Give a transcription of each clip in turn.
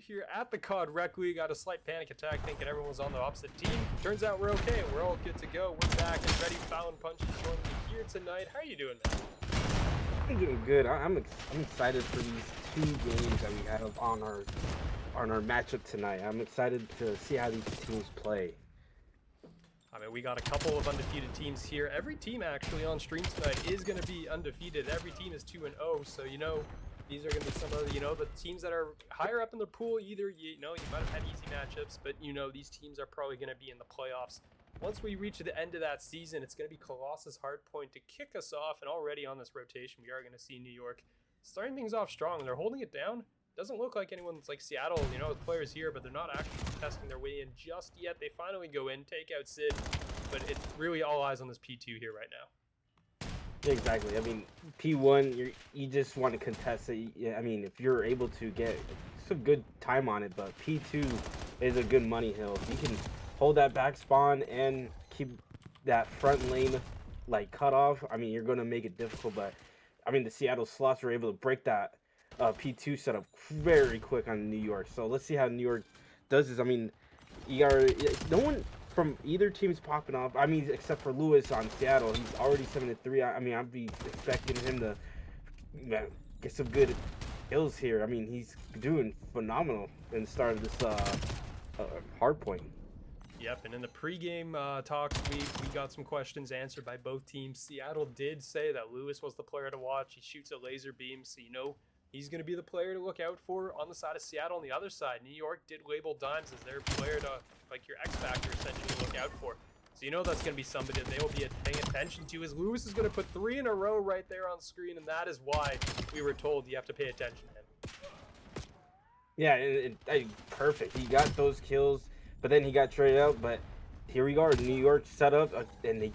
here at the COD Rec League. Got a slight panic attack thinking everyone was on the opposite team. Turns out we're okay. We're all good to go. We're back and ready. Fallon Punches joining me here tonight. How are you doing, man? I'm doing good. I'm excited for these two games that we have on our matchup tonight. I'm excited to see how these teams play. I mean, we got a couple of undefeated teams here. Every team actually on stream tonight is going to be undefeated. Every team is 2-0, so these are going to be some of the teams that are higher up in the pool. Either you might have had easy matchups, but these teams are probably going to be in the playoffs. Once we reach the end of that season, it's going to be Colossus Hardpoint to kick us off, and already on this rotation, we are going to see New York starting things off strong. They're holding it down. Doesn't look like anyone's like Seattle, with players here, but they're not actually testing their way in just yet. They finally go in, take out Sid, but it's really all eyes on this P2 here right now. Exactly. I mean, P1, you just want to contest it. I mean, if you're able to get some good time on it, but P2 is a good money hill. If you can hold that back spawn and keep that front lane cut off, I mean, you're going to make it difficult. But I mean, the Seattle Sloths were able to break that P2 setup very quick on New York. So let's see how New York does this. I mean, no one from either team is popping off. I mean, except for Lewis on Seattle. He's already 7-3. I mean, I'd be expecting him to get some good kills here. I mean, he's doing phenomenal in the start of this hard point. Yep, and in the pregame talks, we got some questions answered by both teams. Seattle did say that Lewis was the player to watch. He shoots a laser beam, so he's going to be the player to look out for on the side of Seattle. On the other side, New York did label Dimes as their player to, your X Factor, essentially, to look out for. So that's going to be somebody that they will be paying attention to, as Lewis is going to put 3 in a row right there on screen, and that is why we were told you have to pay attention to him. Yeah, perfect. He got those kills, but then he got traded out. But here we are, New York set up, and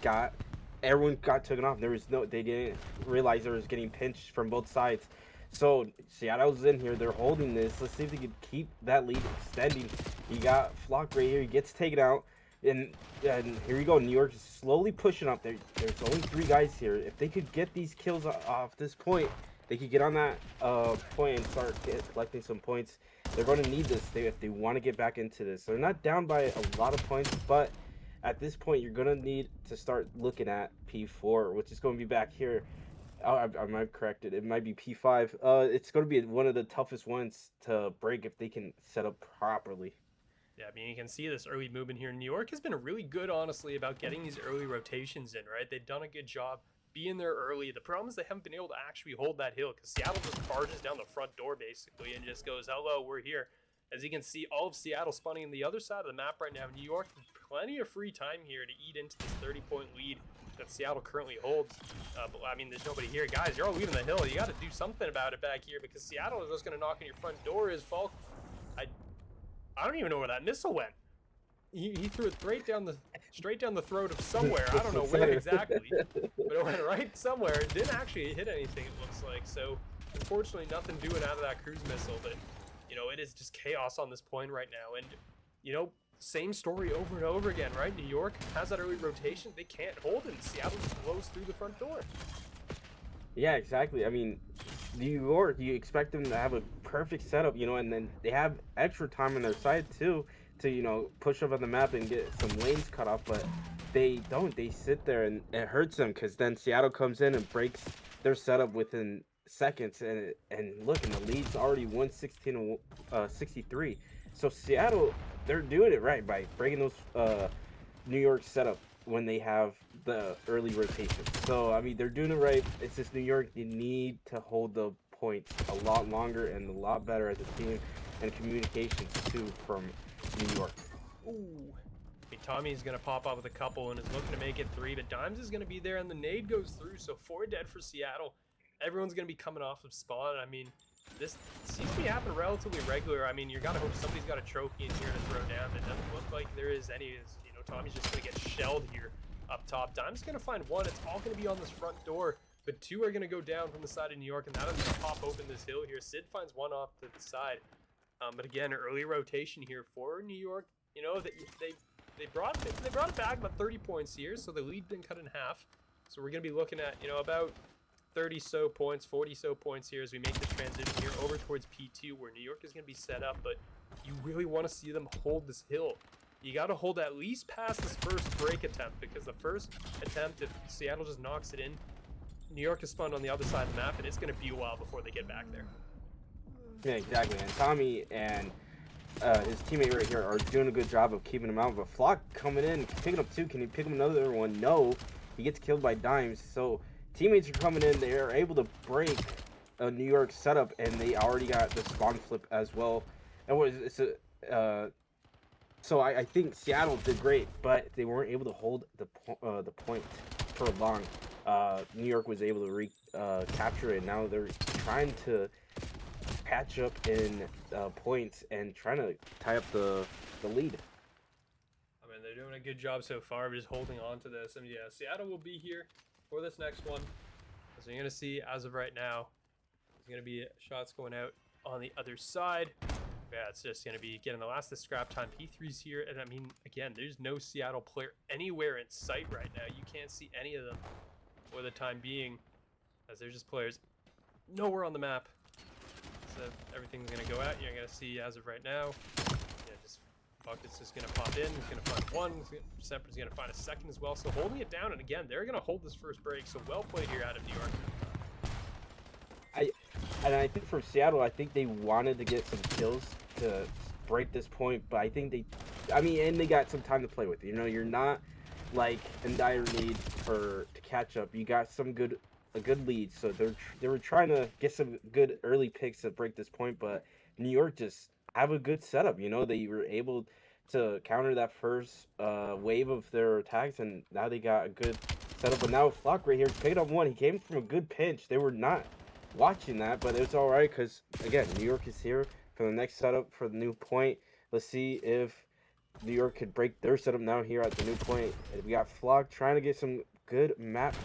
everyone got taken off. They didn't realize there was getting pinched from both sides. So Seattle's in here. They're holding this. Let's see if they can keep that lead extending. You got Flock right here. He gets taken out. And here we go. New York is slowly pushing up. There's only 3 guys here. If they could get these kills off this point, they could get on that point and start collecting some points. They're going to need this if they want to get back into this. They're not down by a lot of points, but at this point, you're going to need to start looking at P4, which is going to be back here. Oh, I might correct it. It might be P5. It's going to be one of the toughest ones to break if they can set up properly. Yeah, I mean, you can see this early movement here. New York has been really good, honestly, about getting these early rotations in, right? They've done a good job being there early. The problem is they haven't been able to actually hold that hill, because Seattle just barges down the front door, basically, and just goes, hello, we're here. As you can see, all of Seattle spawning on the other side of the map right now. New York, plenty of free time here to eat into this 30-point lead that Seattle currently holds. But I mean, there's nobody here. Guys, you're all leaving the hill. You got to do something about it back here, because Seattle is just going to knock on your front door. Is Falk. I don't even know where that missile went. He threw it straight down the throat of somewhere. I don't know where exactly, but it went right somewhere. It didn't actually hit anything, it looks like. So unfortunately, nothing doing out of that cruise missile. But it is just chaos on this point right now. And same story over and over again, right? New York has that early rotation. They can't hold it. Seattle just blows through the front door. Yeah, exactly. I mean, New York, you expect them to have a perfect setup, and then they have extra time on their side too to, push up on the map and get some lanes cut off, but they don't. They sit there, and it hurts them, because then Seattle comes in and breaks their setup within seconds, and look, and the lead's already 116 63. So Seattle, they're doing it right by breaking those New York setup when they have the early rotation. So I mean, they're doing it right. It's just New York, they need to hold the points a lot longer and a lot better as a team, and communications too from New York. Ooh. Okay, Tommy's gonna pop up with a couple and is looking to make it 3, but Dimes is gonna be there, and the nade goes through. So 4 dead for Seattle. Everyone's gonna be coming off of spawn. I mean, this seems to be happening relatively regular. I mean, you gotta hope somebody's got a trophy in here to throw down. It doesn't look like there is any. Tommy's just gonna get shelled here up top. Dime's gonna find 1. It's all gonna be on this front door, but 2 are gonna go down from the side of New York, and that is gonna pop open this hill here. Sid finds 1 off to the side. But again, early rotation here for New York. They brought it back about 30 points here, so the lead been cut in half. So we're gonna be looking at about 30 so points, 40 so points here as we make this transition here over towards P2 where New York is going to be set up, but you really want to see them hold this hill. You got to hold at least past this first break attempt, because the first attempt, if Seattle just knocks it in, New York is spawned on the other side of the map, and it's going to be a while before they get back there. Yeah, exactly. And Tommy and his teammate right here are doing a good job of keeping him out. But Flock coming in, picking up two. Can he pick up another one? No. He gets killed by Dimes. So teammates are coming in. They are able to break a New York setup, and they already got the spawn flip as well. And so I think Seattle did great, but they weren't able to hold the point for long. New York was able to capture it. Now they're trying to patch up in points and trying to tie up the lead. I mean, they're doing a good job so far of just holding on to this. I mean, yeah, Seattle will be here for this next one. As you're going to see, as of right now, there's going to be shots going out on the other side. Yeah, it's just going to be getting the last of scrap time. P3's here, and I mean, again, there's no Seattle player anywhere in sight right now. You can't see any of them for the time being, as there's just players nowhere on the map. So everything's going to go out. You're going to see, as of right now, yeah, just Bucket's just going to pop in. He's going to find one. Semper's going to find a second as well. So holding it down, and again, they're going to hold this first break. So well played here out of New York. I think for Seattle, I think they wanted to get some kills to break this point, but I think and they got some time to play with. You know, you're not like in dire need to catch up. You got a good lead, so they were trying to get some good early picks to break this point, but New York just have a good setup. You know, they were able to counter that first wave of their attacks, and now they got a good setup. But now Flock right here picked up one. He came from a good pinch. They were not watching that, but it's all right because again, New York is here for the next setup for the new point. Let's see if New York could break their setup now here at the new point. And we got Flock trying to get some good map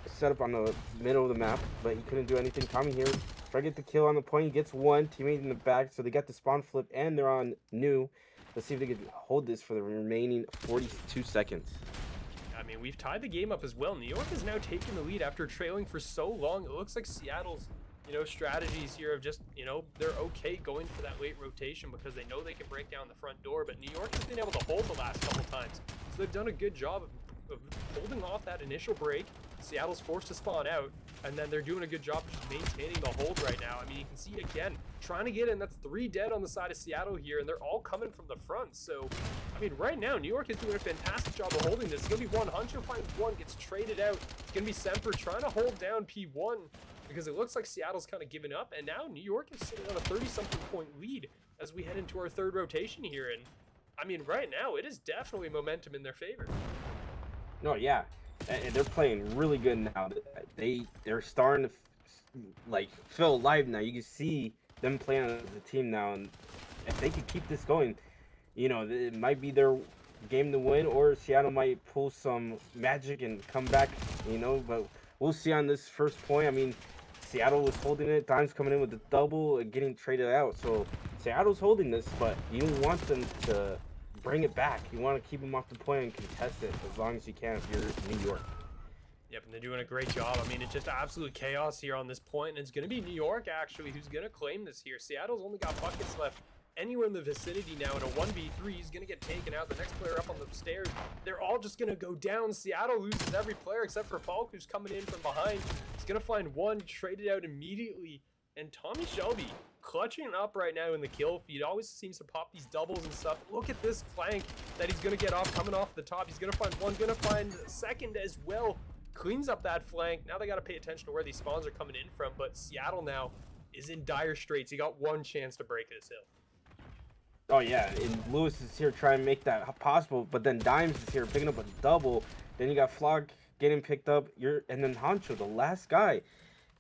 setup on the middle of the map, but he couldn't do anything. Tommy here trying to get the kill on the point. He gets one teammate in the back, so they got the spawn flip and they're on new. Let's see if they can hold this for the remaining 42 seconds. I mean, we've tied the game up as well. New York has now taken the lead after trailing for so long. It looks like Seattle's, strategies here of just, they're okay going for that late rotation because they know they can break down the front door, but New York has been able to hold the last couple times. So they've done a good job of holding off that initial break. Seattle's forced to spawn out, and then they're doing a good job of just maintaining the hold right now. I mean, you can see again, trying to get in. That's 3 dead on the side of Seattle here, and they're all coming from the front. So, I mean, right now, New York is doing a fantastic job of holding this. It's going to be one. Huncho finds one, gets traded out. It's going to be Semper trying to hold down P1 because it looks like Seattle's kind of giving up, and now New York is sitting on a 30-something point lead as we head into our third rotation here. And, I mean, right now, it is definitely momentum in their favor. No, yeah. And they're playing really good now. They're starting to feel alive now. You can see them playing as a team now, and if they could keep this going, it might be their game to win, or Seattle might pull some magic and come back. But we'll see on this first point. I mean, Seattle was holding it. Dimes coming in with the double and getting traded out. So Seattle's holding this, but you want them to bring it back. You want to keep them off the point and contest it as long as you can if you're New York. Yep, and they're doing a great job. I mean, it's just absolute chaos here on this point, and it's going to be New York, actually, who's going to claim this here. Seattle's only got buckets left anywhere in the vicinity now, and a 1v3 is going to get taken out. The next player up on the stairs, they're all just going to go down. Seattle loses every player except for Falk, who's coming in from behind. He's going to find one, traded out immediately, and Tommy Shelby clutching up right now in the kill feed. Always seems to pop these doubles and stuff. Look at this flank that he's going to get off, coming off the top. He's going to find one, going to find second as well. Cleans up that flank. Now they got to pay attention to where these spawns are coming in from, but Seattle now is in dire straits. He got one chance to break this hill. Oh yeah, and Lewis is here trying to make that possible, but then Dimes is here picking up a double. Then you got Flog getting picked up. And then Honcho, the last guy.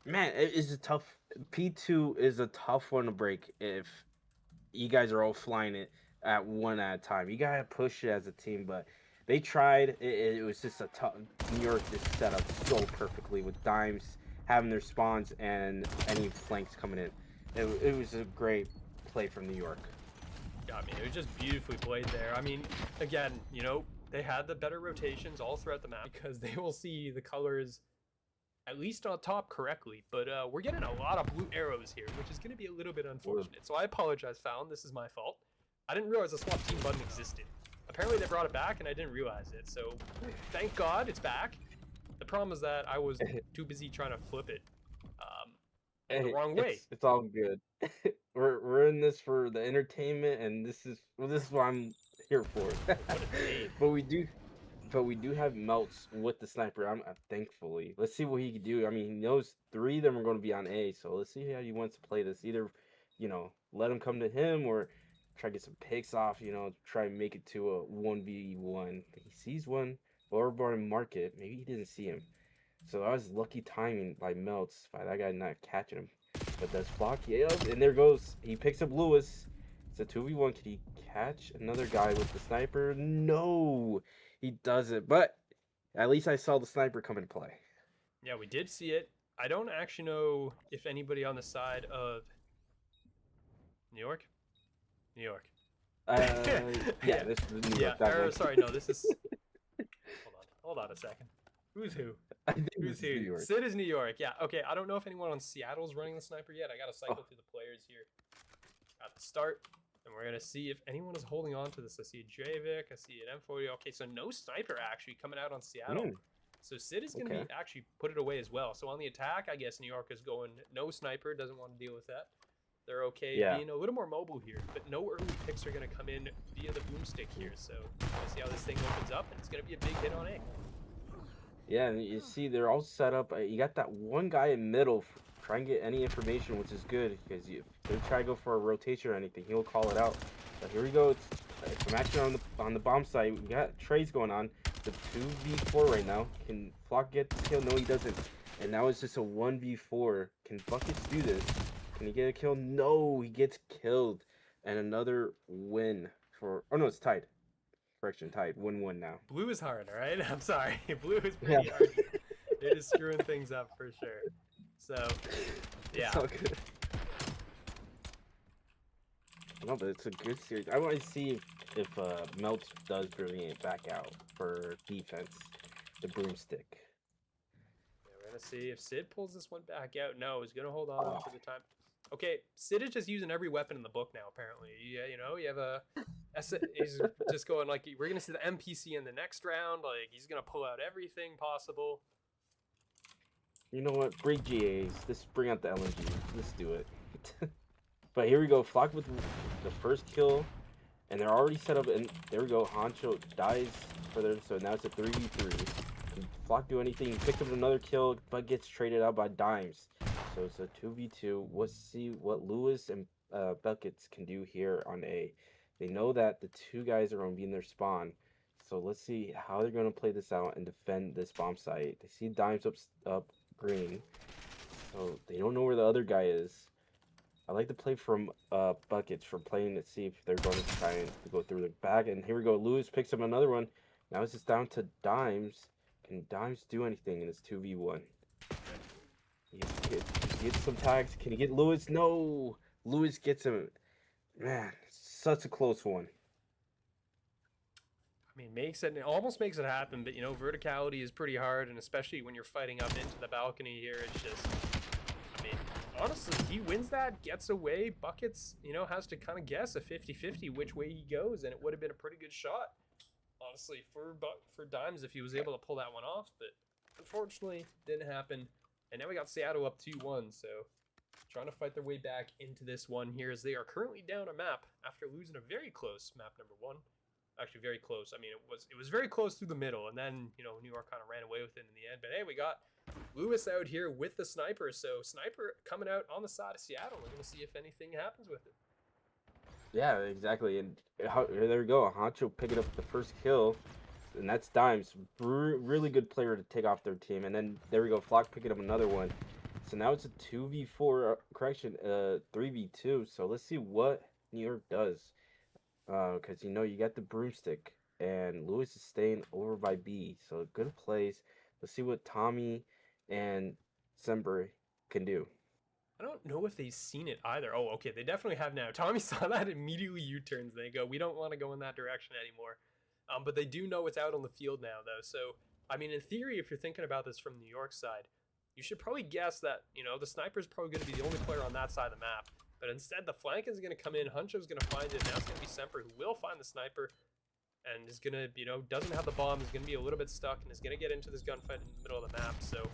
Man, it is a tough. P2 is a tough one to break if you guys are all flying it at one at a time. You gotta push it as a team, but they tried. It was just a tough. New York just set up so perfectly with Dimes having their spawns and any flanks coming in. It was a great play from New York. Yeah, I mean, it was just beautifully played there. I mean, again, they had the better rotations all throughout the map because they will see the colors at least on top correctly, but we're getting a lot of blue arrows here, which is going to be a little bit unfortunate. So I apologize, Fallon. This is my fault. I didn't realize the swap team button existed. Apparently they brought it back, and I didn't realize it. So thank God it's back. The problem is that I was too busy trying to flip it the wrong way. It's all good. we're in this for the entertainment, and this is what I'm here for. What a day. But we do have Melts with the sniper. Thankfully. Let's see what he can do. I mean, he knows 3 of them are going to be on A, so let's see how he wants to play this. Either, let him come to him, or try to get some picks off. Try and make it to a 1v1. He sees one over in market. Maybe he didn't see him. So that was lucky timing by Melts, by that guy not catching him. But does Flock? Yeah, and there goes. He picks up Lewis. It's a 2v1. Can he catch another guy with the sniper? No, he doesn't. But at least I saw the sniper come into play. Yeah, we did see it. I don't actually know if anybody on the side of New York. Yeah, this is New York. Sorry, no, this is. Hold on a second. Who's who? Who's who? New York. Sid is New York. Yeah. Okay. I don't know if anyone on Seattle's running the sniper yet. I gotta cycle through the players here at the start, and we're gonna see if anyone is holding on to this. I see a Javik. I see an M40. Okay, so no sniper actually coming out on Seattle. So Sid is gonna be actually put it away as well. So on the attack, I guess New York is going no sniper. Doesn't want to deal with that. They're okay being a little more mobile here, but no early picks are gonna come in via the boomstick here. So we'll see how this thing opens up, and it's gonna be a big hit on A. Yeah, and you see they're all set up. You got that one guy in middle trying to get any information, which is good, because if they try to go for a rotation or anything, he'll call it out. But here we go. It's some action on the bomb site. We got trades going on. It's a 2v4 right now. Can Flock get the kill? No, he doesn't. And now it's just a 1v4. Can Buckets do this? Can he get a kill? No, he gets killed. And another win for... Oh, no, it's tied. Correction, tied. 1-1 now. Blue is hard, all right? I'm sorry. Blue is pretty hard. It is screwing things up for sure. So, yeah. It's all good. No, but it's a good series. I want to see if Melts does bring it back out for defense. The broomstick. Yeah, we're going to see if Sid pulls this one back out. No, he's going to hold on for the time. Okay, Sid is just using every weapon in the book now, apparently. Yeah, you have a... He's just going like, we're going to see the MPC in the next round. Like, he's going to pull out everything possible. You know what? Bring GAs. Let's bring out the LNG. Let's do it. But here we go. Flock with the first kill. And they're already set up. And there we go. Honcho dies for them. So now it's a 3v3. Can Flock do anything? He picked up another kill, but gets traded out by Dimes. So it's a 2v2. Let's see what Lewis and Buckets can do here on A. They know that the 2 guys are going to be in their spawn. So let's see how they're going to play this out and defend this bomb site. They see Dimes up green. So they don't know where the other guy is. I like to play from Buckets for playing to see if they're going to try and go through the back. And here we go. Lewis picks up another one. Now it's just down to Dimes. Can Dimes do anything in this 2v1? He gets some tags. Can he get Lewis? No! Lewis gets him. Man, such a close one. I mean, it almost makes it happen, but verticality is pretty hard, and especially when you're fighting up into the balcony here, it's just, I mean, honestly, he wins that, gets away, Buckets, has to kind of guess a 50-50 which way he goes, and it would have been a pretty good shot, honestly, for Dimes if he was able to pull that one off, but unfortunately, didn't happen, and now we got Seattle up 2-1, so trying to fight their way back into this one here as they are currently down a map after losing a very close map number 1. Actually, very close. I mean, it was very close through the middle, and then, New York kind of ran away with it in the end. But hey, we got Lewis out here with the sniper. So sniper coming out on the side of Seattle. We're going to see if anything happens with it. Yeah, exactly. And there we go. Honcho picking up the first kill, and that's Dimes. Really good player to take off their team. And then there we go. Flock picking up another one. So now it's a 2v4, 3v2. So let's see what New York does. Because, you got the broomstick. And Lewis is staying over by B. So good plays. Let's see what Tommy and Sembury can do. I don't know if they've seen it either. Oh, okay. They definitely have now. Tommy saw that, immediately U-turns. They go, we don't want to go in that direction anymore. But they do know it's out on the field now, though. So, I mean, in theory, if you're thinking about this from New York side, you should probably guess that, you know, the sniper is probably going to be the only player on that side of the map. But instead, the flank is going to come in. Huncho's going to find it. Now it's going to be Semper who will find the sniper and is going to, you know, doesn't have the bomb, is going to be a little bit stuck and is going to get into this gunfight in the middle of the map. So,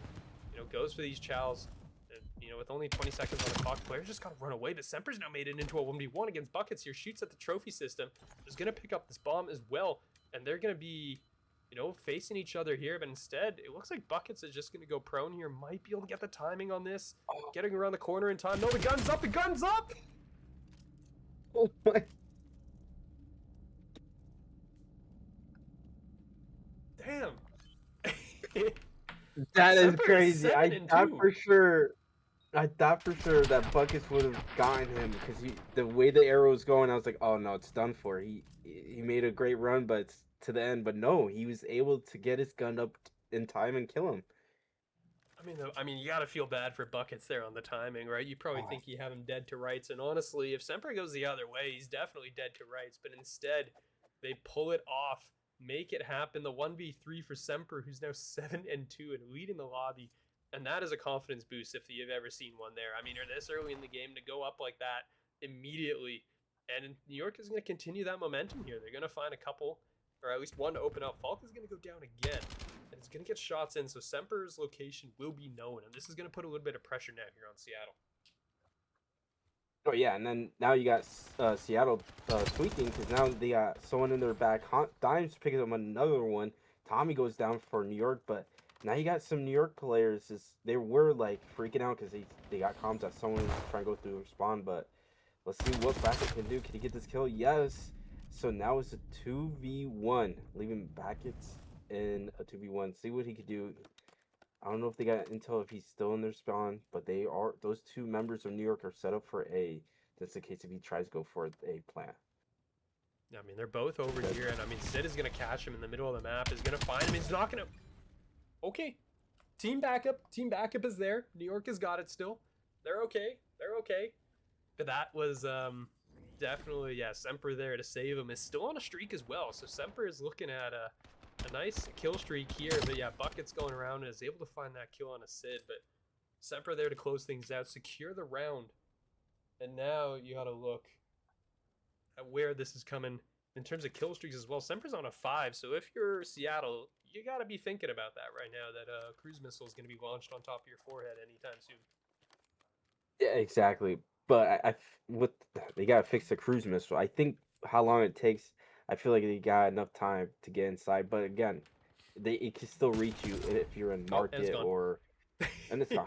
you know, goes for these chows. And, you know, with only 20 seconds on the clock, players just got to run away. But Semper's now made it into a 1v1 against Buckets here. Shoots at the trophy system. Is going to pick up this bomb as well. And they're going to be, you know, facing each other here. But instead, it looks like Buckets is just going to go prone here. Might be able to get the timing on this. Getting around the corner in time. No, the gun's up. The gun's up. Oh my. Damn. That is Semper is crazy. 7 I and thought 2. for sure. I thought for sure that Buckets would have gotten him because the way the arrow was going, I was like, oh no, it's done for. He made a great run, but it's to the end. But no, he was able to get his gun up in time and kill him. I mean, you gotta feel bad for Buckets there on the timing, right? You probably think you have him dead to rights, and honestly, if Semper goes the other way, he's definitely dead to rights. But instead, they pull it off, make it happen. The 1v3 for Semper, who's now 7 and 2 and leading the lobby, and that is a confidence boost if you've ever seen one there. I mean, you're this early in the game to go up like that immediately, and New York is going to continue that momentum here. They're going to find a couple, or at least one to open up. Falk is going to go down again. And it's going to get shots in, so Semper's location will be known, and this is going to put a little bit of pressure now here on Seattle. Oh yeah, and then now you got Seattle tweaking because now they got someone in their back. Dimes picking up another one. Tommy goes down for New York, but now you got some New York players. They were like freaking out because they got comms that someone was trying to go through their spawn. But let's see what Brackett can do. Can he get this kill? Yes. So now it's a 2v1, leaving Brackets in a 2v1. See what he could do. I don't know if they got intel if he's still in their spawn, but those two members of New York are set up for A. That's the case if he tries to go for a plant. I mean, they're both over here, and I mean, Sid is going to catch him in the middle of the map, is going to find him, he's not going to... Okay. Team backup is there. New York has got it still. They're okay. But that was definitely, yeah, Semper there to save him. Is still on a streak as well, so Semper is looking at a nice kill streak here, but yeah, Bucket's going around and is able to find that kill on a Sid, but Semper there to close things out, secure the round, and now you gotta look at where this is coming in terms of kill streaks as well. Semper's on a 5, so if you're Seattle, you gotta be thinking about that right now, that cruise missile is gonna be launched on top of your forehead anytime soon. Yeah, exactly. But they gotta fix the cruise missile. I think how long it takes. I feel like they got enough time to get inside, but again, it can still reach you if you're in market or, and it's gone.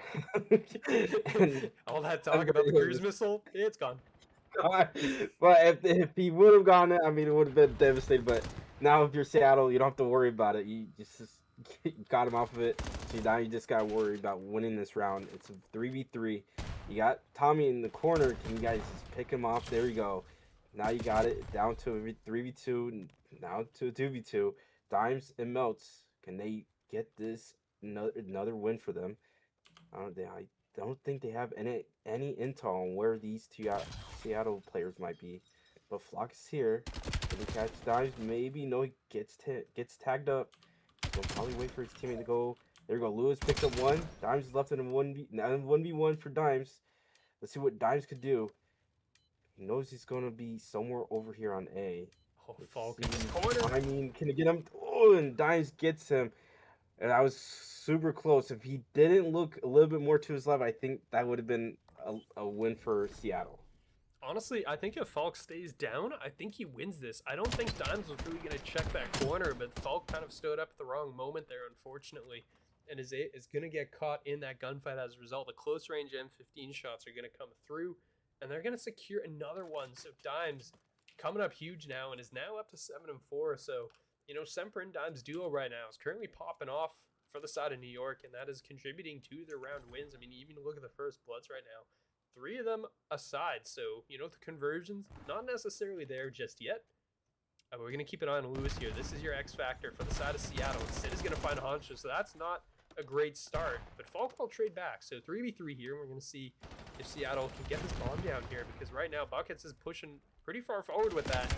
And all that talk about the cruise missile, it's gone. But if he would have gone, I mean, it would have been devastating. But now, if you're Seattle, you don't have to worry about it. You just got him off of it. So now you just got to worry about winning this round. It's a 3v3. You got Tommy in the corner. Can you guys just pick him off? There you go. Now you got it down to a 3v2, now to a 2v2. Dimes and Melts, can they get this another win for them? I don't think they have any intel on where these two Seattle players might be. But Flock is here. Can he catch Dimes? Maybe. No, he gets tagged up. He'll probably wait for his teammate to go. There you go. Lewis picked up one. Dimes is left in a 1v1 for Dimes. Let's see what Dimes could do. He knows he's going to be somewhere over here on A. Oh, Falk in the corner. I mean, can he get him? Oh, and Dimes gets him. And I was super close. If he didn't look a little bit more to his left, I think that would have been a win for Seattle. Honestly, I think if Falk stays down, I think he wins this. I don't think Dimes was really going to check that corner, but Falk kind of stood up at the wrong moment there, unfortunately, and is going to get caught in that gunfight as a result. The close range M15 shots are going to come through, and they're going to secure another one. So Dimes coming up huge now and is now up to 7 and 4. So, you know, Semper and Dimes duo right now is currently popping off for the side of New York, and that is contributing to their round wins. I mean, even look at the first bloods right now. 3 of them aside. So, you know, the conversions, not necessarily there just yet. We're going to keep an eye on Lewis here. This is your X factor for the side of Seattle. Sid is going to find Honcho, so that's not a great start. But Falk will trade back. So 3v3 here, and we're going to see if Seattle can get this bomb down here, because right now Buckets is pushing pretty far forward with that,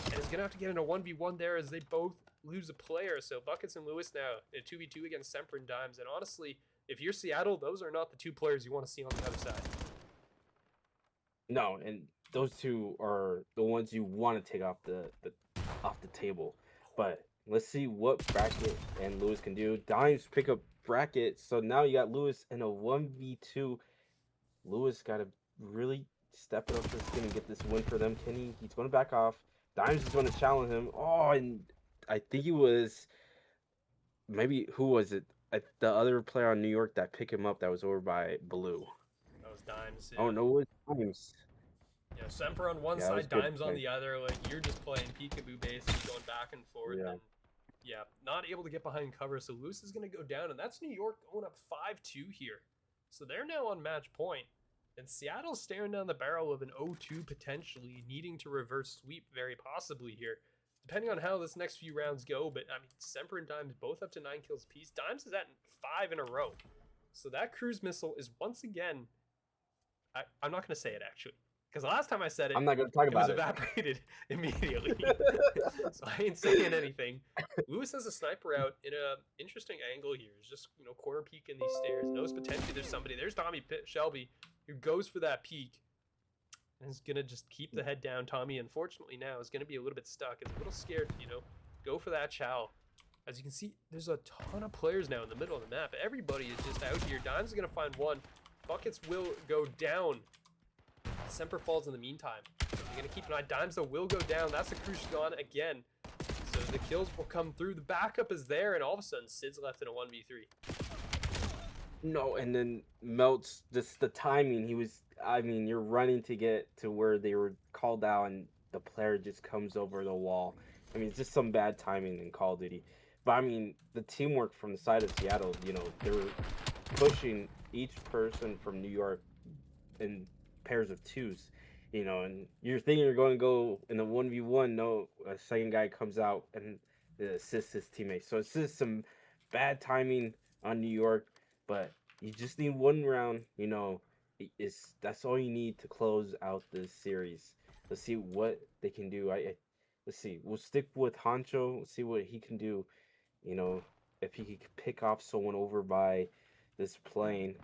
and is going to have to get in a 1v1 there as they both lose a player. So Buckets and Lewis now in a 2v2 against Semper and Dimes, and honestly, if you're Seattle, those are not the two players you want to see on the other side. No, and those two are the ones you want to take off the table. But let's see what Bracket and Lewis can do. Dimes pick up Bracket, so now you got Lewis in a 1v2. Lewis got to really step it up this game and get this win for them. Kenny, he's going to back off. Dimes is going to challenge him. Oh, and I think he was maybe who was it? The other player on New York that picked him up that was over by Blue. That was Dimes. Yeah. Oh no, it was Dimes. Yeah, Semper on one Yeah, that was side, good Dimes on play. the other. Like, you're just playing peekaboo basically, going back and forth. Yeah. And yeah, not able to get behind cover. So Lewis is going to go down, and that's New York going up 5-2 here. So they're now on match point. And Seattle's staring down the barrel of an 0-2 potentially, needing to reverse sweep very possibly here, depending on how this next few rounds go. But I mean, Semper and Dimes both up to 9 kills apiece. Dimes is at 5 in a row. So that cruise missile is once again, I'm not going to say it actually, because the last time I said it, I'm not going to talk it was about it. evaporated immediately. So I ain't saying anything. Lewis has a sniper out in a interesting angle here. He's just, corner peeking these stairs. Knows potentially there's somebody. There's Tommy Shelby, who goes for that peek and is going to just keep the head down. Tommy, unfortunately, now is going to be a little bit stuck. Is a little scared to, go for that chow. As you can see, there's a ton of players now in the middle of the map. Everybody is just out here. Dimes is going to find one. Buckets will go down. Semper falls in the meantime. You're going to keep an eye. Dimes, though, will go down. That's the cruise gone again. So the kills will come through. The backup is there, and all of a sudden, Sid's left in a 1v3. No, and then Melts, just the timing. You're running to get to where they were called out, and the player just comes over the wall. It's just some bad timing in Call of Duty. But, the teamwork from the side of Seattle, they were pushing each person from New York in pairs of twos, and you're thinking you're going to go in the 1v1. No, a second guy comes out and assists his teammate. So it's just some bad timing on New York, but you just need one round, that's all you need to close out this series. Let's see what they can do. Let's see. We'll stick with Honcho. Let's see what he can do. If he could pick off someone over by this plane.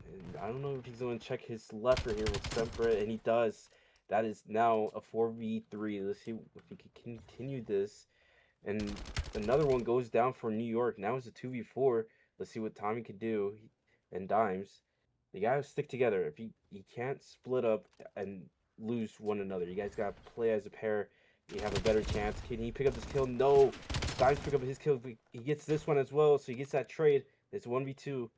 And I don't know if he's going to check his lever here with Semper, and he does. That is now a 4v3. Let's see if he can continue this. And another one goes down for New York. Now it's a 2v4. Let's see what Tommy can do. And Dimes. They got to stick together. If you can't split up and lose one another. You guys got to play as a pair. You have a better chance. Can he pick up this kill? No. Dimes pick up his kill. He gets this one as well, so he gets that trade. It's 1v2.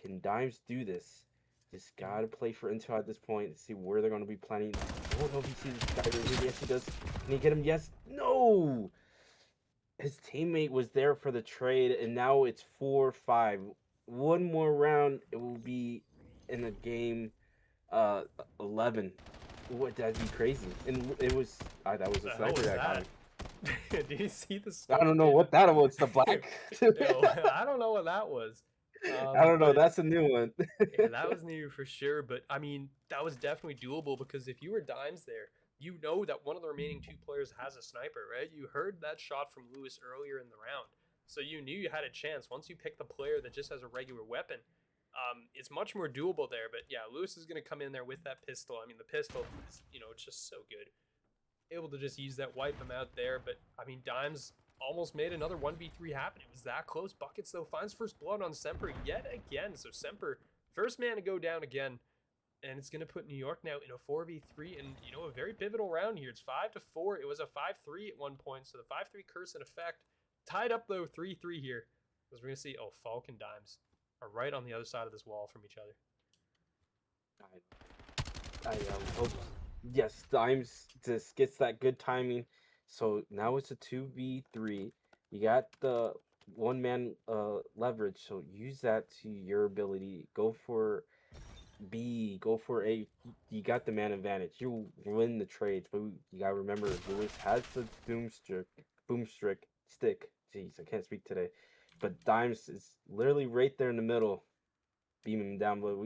Can Dimes do this? Just gotta play for intel at this point. See where they're gonna be planning. I don't know if he sees this guy right here. Yes, he does. Can he get him? Yes. No. His teammate was there for the trade, and now it's 4-5. One more round, it will be in the game 11. What? That'd be crazy. And it was that was a sniper that got him. Did you see the I don't know what that was. The black. I don't know what that was. I don't know. That's a new one. Yeah, that was new for sure. But that was definitely doable, because if you were Dimes there, you know that one of the remaining two players has a sniper, right? You heard that shot from Lewis earlier in the round, so you knew you had a chance. Once you pick the player that just has a regular weapon, it's much more doable there. But yeah, Lewis is going to come in there with that pistol. The pistol is, it's just so good. Able to just use that, wipe him out there. But Dimes almost made another 1v3 happen. It was that close. Buckets, though, finds first blood on Semper yet again. So Semper, first man to go down again. And it's going to put New York now in a 4v3. And, a very pivotal round here. It's 5-4. It was a 5-3 at one point. So the 5-3 curse in effect. Tied up, though, 3-3 here. As we're going to see, Falk and Dimes are right on the other side of this wall from each other. I hope. Yes, Dimes just gets that good timing. So now it's a 2v3. You got the one-man leverage, so use that to your ability. Go for B, go for A. You got the man advantage. You win the trades, but you gotta remember, Lewis has the boomstick stick. Jeez, I can't speak today. But Dimes is literally right there in the middle, beaming him down. But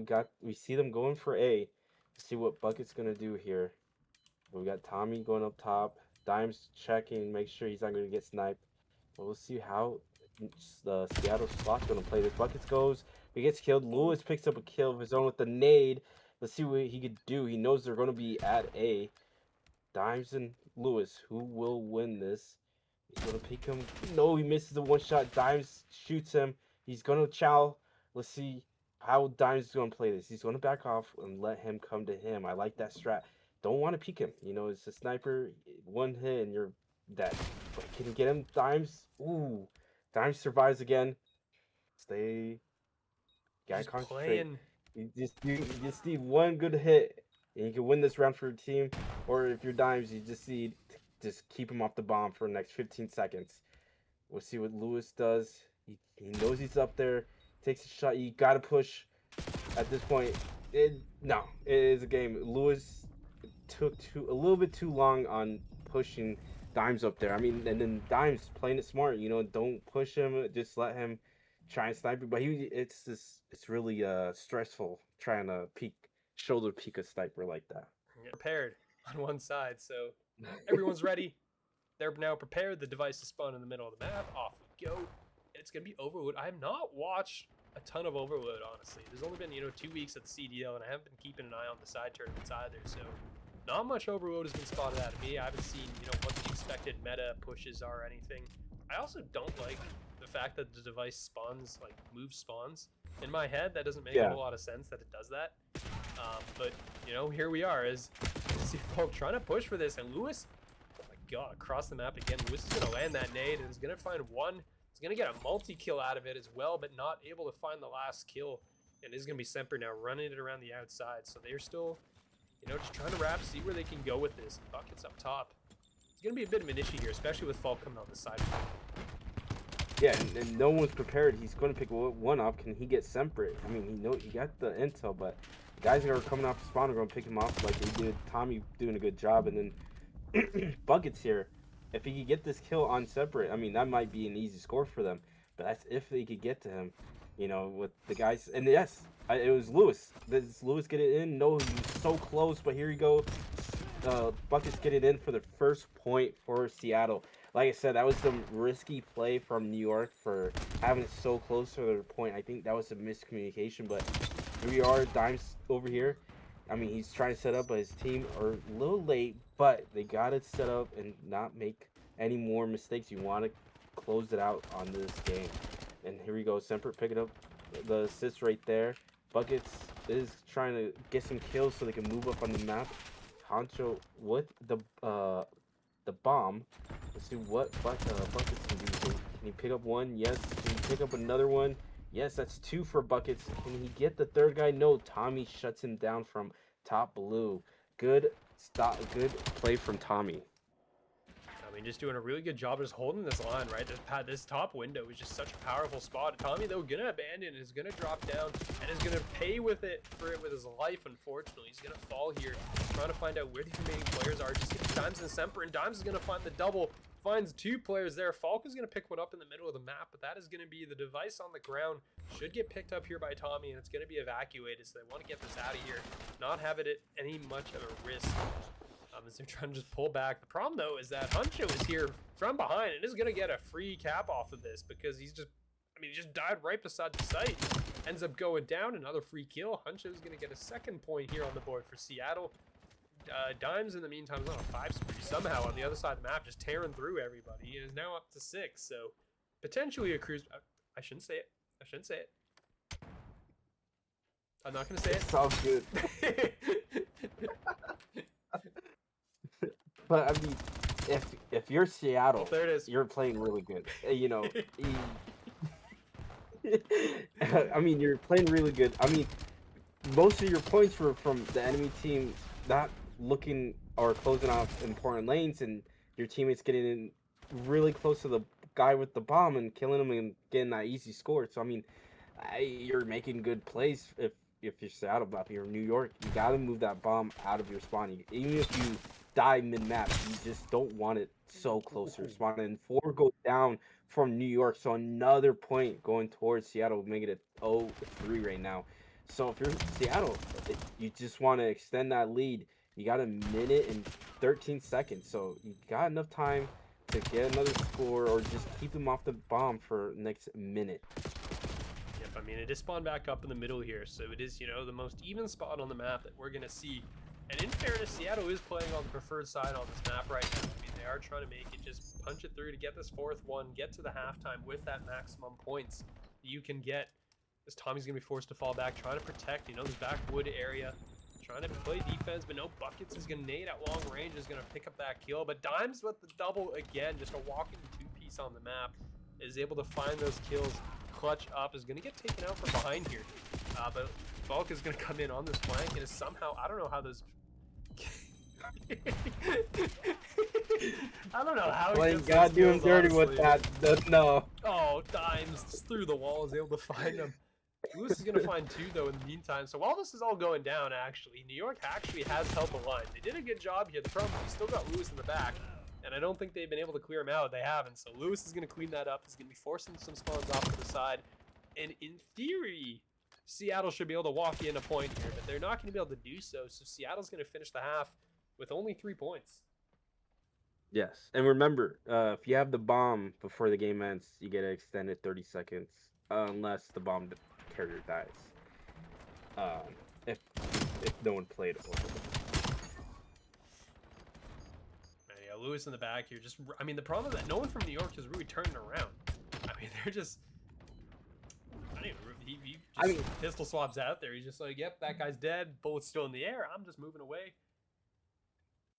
we see them going for A. Let's see what Bucket's gonna do here. We got Tommy going up top. Dimes checking, make sure he's not gonna get sniped. But we'll see how the Seattle Sloths gonna play this. Buckets goes, he gets killed. Lewis picks up a kill of his own with the nade. Let's see what he could do. He knows they're gonna be at A. Dimes and Lewis, who will win this? He's gonna pick him. No, he misses the one shot. Dimes shoots him. He's gonna chow. Let's see how Dimes is gonna play this. He's gonna back off and let him come to him. I like that strat. Don't want to peek him. You know, it's a sniper. One hit and you're dead. But can you get him? Dimes. Ooh, Dimes survives again. Stay. Guy Just concentrate. playing. You just need one good hit, and you can win this round for your team. Or if you're Dimes, you just need to just keep him off the bomb for the next 15 seconds. We'll see what Lewis does. He knows he's up there. Takes a shot. You gotta push. At this point, no, it is a game. Lewis took a little bit too long on pushing Dimes up there. I mean, and then Dimes playing it smart. You know, don't push him. Just let him try and snipe you. But it's really stressful trying to shoulder peek a sniper like that. Prepared on one side, so everyone's ready. They're now prepared. The device is spun in the middle of the map. Off we go. And it's gonna be Overload. I have not watched a ton of Overload, honestly. There's only been 2 weeks at the CDL, and I haven't been keeping an eye on the side tournaments either. So not much Overload has been spotted out of me. I haven't seen what the expected meta pushes are or anything. I also don't like the fact that the device spawns, like move spawns. In my head, that doesn't make a whole lot of sense that it does that. But here we are as see Falk trying to push for this, and Lewis, oh my god, across the map again. Lewis is gonna land that nade and is gonna find one. He's gonna get a multi-kill out of it as well, but not able to find the last kill. And it is gonna be Semper now running it around the outside. So they're still, just trying to wrap, see where they can go with this. Buckets up top. It's gonna be a bit of an issue here, especially with Falk coming on the side. Yeah, and no one's prepared. He's going to pick one up. Can he get Semper? I mean, he got the intel, but the guys that are coming off the spawn are going to pick him off like they did. Tommy doing a good job, and then Buckets here. If he could get this kill on Semper, I mean, that might be an easy score for them. But that's if they could get to him, with the guys. And yes, it was Lewis. Does Lewis get it in? No, he's so close, but here you go. Buckets get it in for the first point for Seattle. Like I said, that was some risky play from New York for having it so close to their point. I think that was a miscommunication, but here we are, Dimes over here. I mean, he's trying to set up, but his team are a little late, but they got it set up and not make any more mistakes. You want to close it out on this game. And here we go, Semper picking up the assist right there. Buckets is trying to get some kills so they can move up on the map. Honcho with the bomb. Let's see what Buckets can do. Can he pick up one? Yes. Can he pick up another one? Yes, that's 2 for Buckets. Can he get the third guy? No. Tommy shuts him down from top blue. Good play from Tommy. I mean, just doing a really good job of just holding this line, right? This top window is just such a powerful spot. Tommy, though, gonna abandon, is gonna drop down, and is gonna pay with it with his life, unfortunately. He's gonna fall here, trying to find out where the remaining players are. Just getting Dimes and Semper, and Dimes is gonna find the double. Finds 2 players there. Falk is gonna pick one up in the middle of the map, but that is gonna be the device on the ground. Should get picked up here by Tommy, and it's gonna be evacuated, so they want to get this out of here. Not have it at any much of a risk. As they're trying to just pull back. The problem, though, is that Huncho is here from behind and is going to get a free cap off of this because he just died right beside the site. Ends up going down, another free kill. Huncho is going to get a second point here on the board for Seattle. Dimes, in the meantime, is on a 5 spree somehow on the other side of the map, just tearing through everybody. He is now up to 6, so potentially a cruise. I shouldn't say it. I shouldn't say it. I'm not going to say it. Sounds good. But I mean, if you're Seattle, there it is. You're playing really good. I mean, you're playing really good. I mean, most of your points were from the enemy team not looking or closing off important lanes, and your teammates getting in really close to the guy with the bomb and killing him and getting that easy score. So I mean, you're making good plays if you're Seattle, but if you're New York, you gotta move that bomb out of your spawn. Even if you die mid-map, you just don't want it so close to your spawn. And 4 go down from New York, so another point going towards Seattle would make it a 0-3 right now. So if you're Seattle, you just want to extend that lead. You got 1 minute and 13 seconds, so you got enough time to get another score or just keep them off the bomb for next minute. Yep, I mean, it is spawned back up in the middle here, so it is, you know, the most even spot on the map that we're going to see. And in fairness, Seattle is playing on the preferred side on this map right now. I mean, they are trying to make it, just punch it through to get this fourth one, get to the halftime with that maximum points that you can get. As Tommy's going to be forced to fall back, trying to protect, you know, this backwood area. Trying to play defense, but no, Buckets is going to nade at long range, is going to pick up that kill. But Dimes with the double again, just a walking two-piece on the map, is able to find those kills. Clutch up, is going to get taken out from behind here. But Bulk is going to come in on this flank, and is somehow, I don't know how those... I don't know how he gets God, those doing kills, dirty honestly. with that. No. Oh, Dimes just through the wall is able to find him. Lewis is going to find two, though, in the meantime. So while this is all going down, actually, New York actually has held the line. They did a good job here. The problem is he still got Lewis in the back, and I don't think they've been able to clear him out. They haven't. So Lewis is going to clean that up. He's going to be forcing some spawns off to the side. And in theory, Seattle should be able to walk in a point here, but they're not going to be able to do so. So Seattle's going to finish the half with only 3 points. Yes, and remember, if you have the bomb before the game ends, you get an extended 30 seconds, unless the bomb carrier dies. If no one played it. Yeah, Lewis in the back here. Just, I mean, the problem is that no one from New York is really turning around. I mean, they're just. He just pistol swaps out there. He's just like, yep, that guy's dead. Bullet's still in the air. I'm just moving away.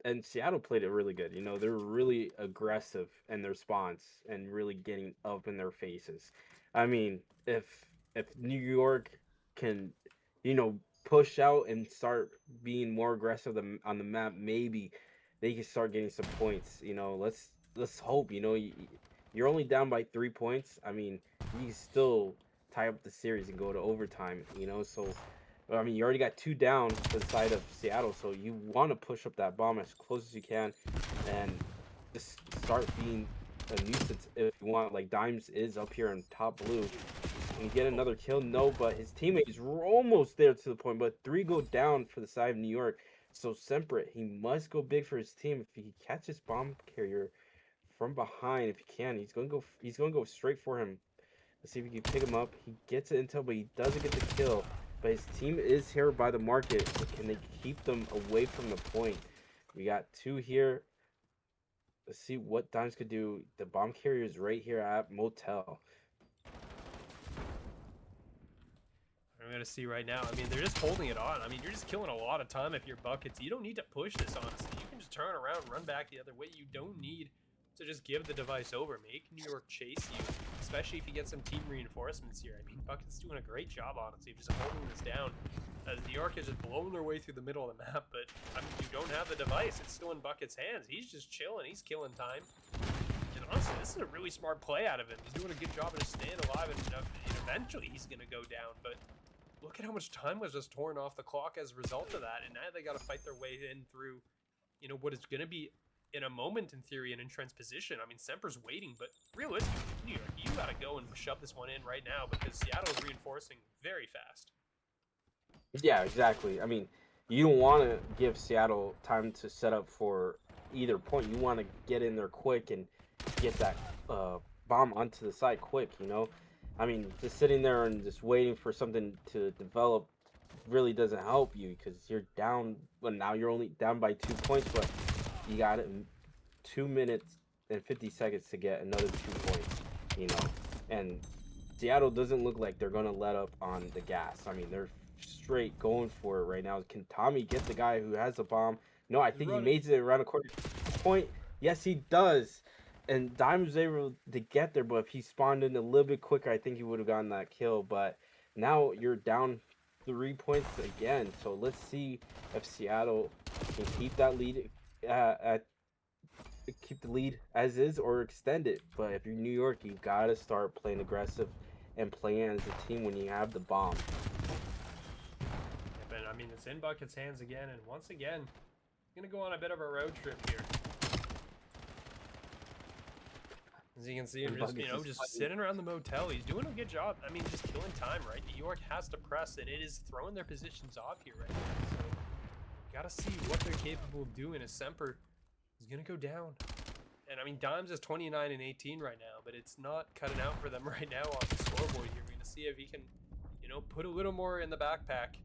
And Seattle played it really good. You know, they're really aggressive in their response and really getting up in their faces. I mean, if New York can, you know, push out and start being more aggressive on the map, maybe they can start getting some points. You know, let's hope. You know, you're only down by 3 points. I mean, you can still tie up the series and go to overtime. You know, so. I mean, you already got 2 down to the side of Seattle, so you want to push up that bomb as close as you can and just start being a nuisance if you want. Like, Dimes is up here on top blue. And you get another kill? No, but his teammates were almost there to the point, but 3 go down for the side of New York. So, Semper, he must go big for his team. If he catches bomb carrier from behind, if he can, he's going to go straight for him. Let's see if he can pick him up. He gets the intel, but he doesn't get the kill. But his team is here by the market. So can they keep them away from the point? We got 2 here. Let's see what Dimes could do. The bomb carrier is right here at Motel. I'm going to see right now. I mean, they're just holding it on. I mean, you're just killing a lot of time if you're Buckets. You don't need to push this, honestly. You can just turn around, run back the other way. You don't need to just give the device over. Make New York chase you, especially if you get some team reinforcements here. I mean, Bucket's doing a great job, honestly, of just holding this down. As New York has just blown their way through the middle of the map, but I mean, you don't have the device. It's still in Bucket's hands. He's just chilling. He's killing time. And honestly, this is a really smart play out of him. He's doing a good job of just staying alive, and eventually he's going to go down. But look at how much time was just torn off the clock as a result of that, and now they got to fight their way in through, you know, what is going to be in a moment, in theory, an entrenched position. I mean, Semper's waiting, but realistically, New York, you got to go and shove this one in right now because Seattle is reinforcing very fast. Yeah, exactly. I mean, you don't want to give Seattle time to set up for either point. You want to get in there quick and get that bomb onto the side quick, you know? I mean, just sitting there and just waiting for something to develop really doesn't help you because you're down. Well, now you're only down by 2 points, but you got it in 2 minutes and 50 seconds to get another 2 points, you know? And Seattle doesn't look like they're going to let up on the gas. I mean, they're straight going for it right now. Can Tommy get the guy who has the bomb? No, I think he makes it around the corner. Point. Yes, he does. And Dime was able to get there, but if he spawned in a little bit quicker, I think he would have gotten that kill. But now you're down 3 points again. So let's see if Seattle can keep that lead keep the lead as is or extend it. But if you're New York, you gotta start playing aggressive and playing as a team when you have the bomb. But I mean, it's in Bucket's hands again, and once again, gonna go on a bit of a road trip here. As you can see him just, just sitting around the motel. He's doing a good job. I mean, just killing time, right? New York has to press, and it is throwing their positions off here right now. So, gotta see what they're capable of doing as Semper is gonna go down. And I mean, Dimes is 29 and 18 right now, but it's not cutting out for them right now on the scoreboard here. We're going to see if he can, you know, put a little more in the backpack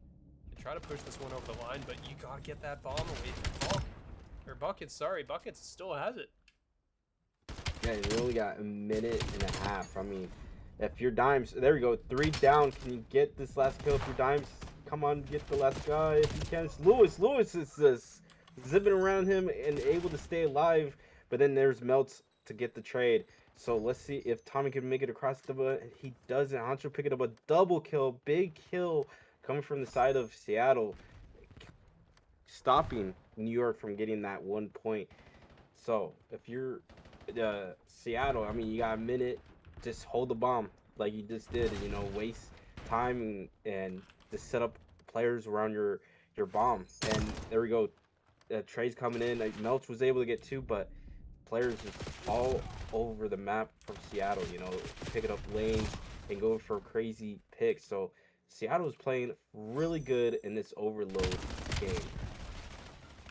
and try to push this one over the line, but you got to get that bomb away from Bulk. Or Buckets, sorry. Buckets still has it. Yeah, you only got a minute and a half. I mean, if you're Dimes, there we go. 3 down. Can you get this last kill if you're Dimes? Come on, get the last guy if you can. It's Lewis. Lewis is just zipping around him and able to stay alive. But then there's Melts to get the trade. So let's see if Tommy can make it across the... He doesn't. Hancho picking up a double kill. Big kill coming from the side of Seattle. Stopping New York from getting that 1 point. So if you're Seattle, I mean, you got a minute. Just hold the bomb like you just did. You know, waste time and just set up players around your bomb. And there we go. Trey's coming in. Melch was able to get 2, but players just all over the map from Seattle. You know, picking up lanes and going for crazy picks. So Seattle is playing really good in this overload game.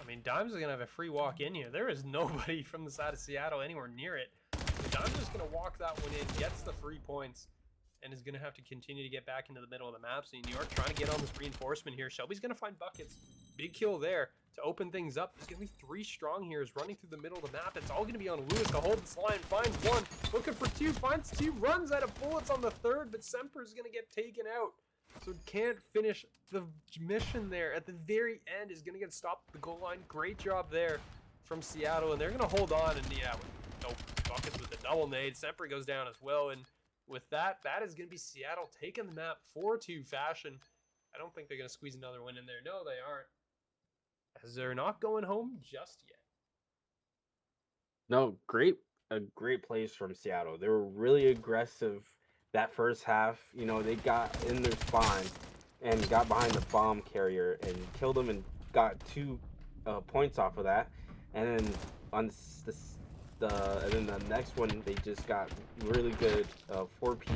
I mean, Dimes is going to have a free walk in here. There is nobody from the side of Seattle anywhere near it. So Dimes is going to walk that one in, gets the free points, and is going to have to continue to get back into the middle of the map. So New York trying to get on this reinforcement here. Shelby's going to find Buckets. Big kill there to open things up. There's going to be 3 strong here running through the middle of the map. It's all going to be on Lewis to hold this line. Finds 1, looking for 2, finds 2, runs out of bullets on the 3rd, but Semper is going to get taken out. So can't finish the mission there. At the very end is going to get stopped at the goal line. Great job there from Seattle, and they're going to hold on. And yeah, nope, Buckets with the double nade. Semper goes down as well, and with that, that is going to be Seattle taking the map 4-2 fashion. I don't think they're going to squeeze another win in there. No, they aren't, as they're not going home just yet. No, great plays from Seattle. They were really aggressive that first half. You know, they got in their spawn and got behind the bomb carrier and killed them and got 2 points off of that. And then on and then the next one, they just got really good 4-piece,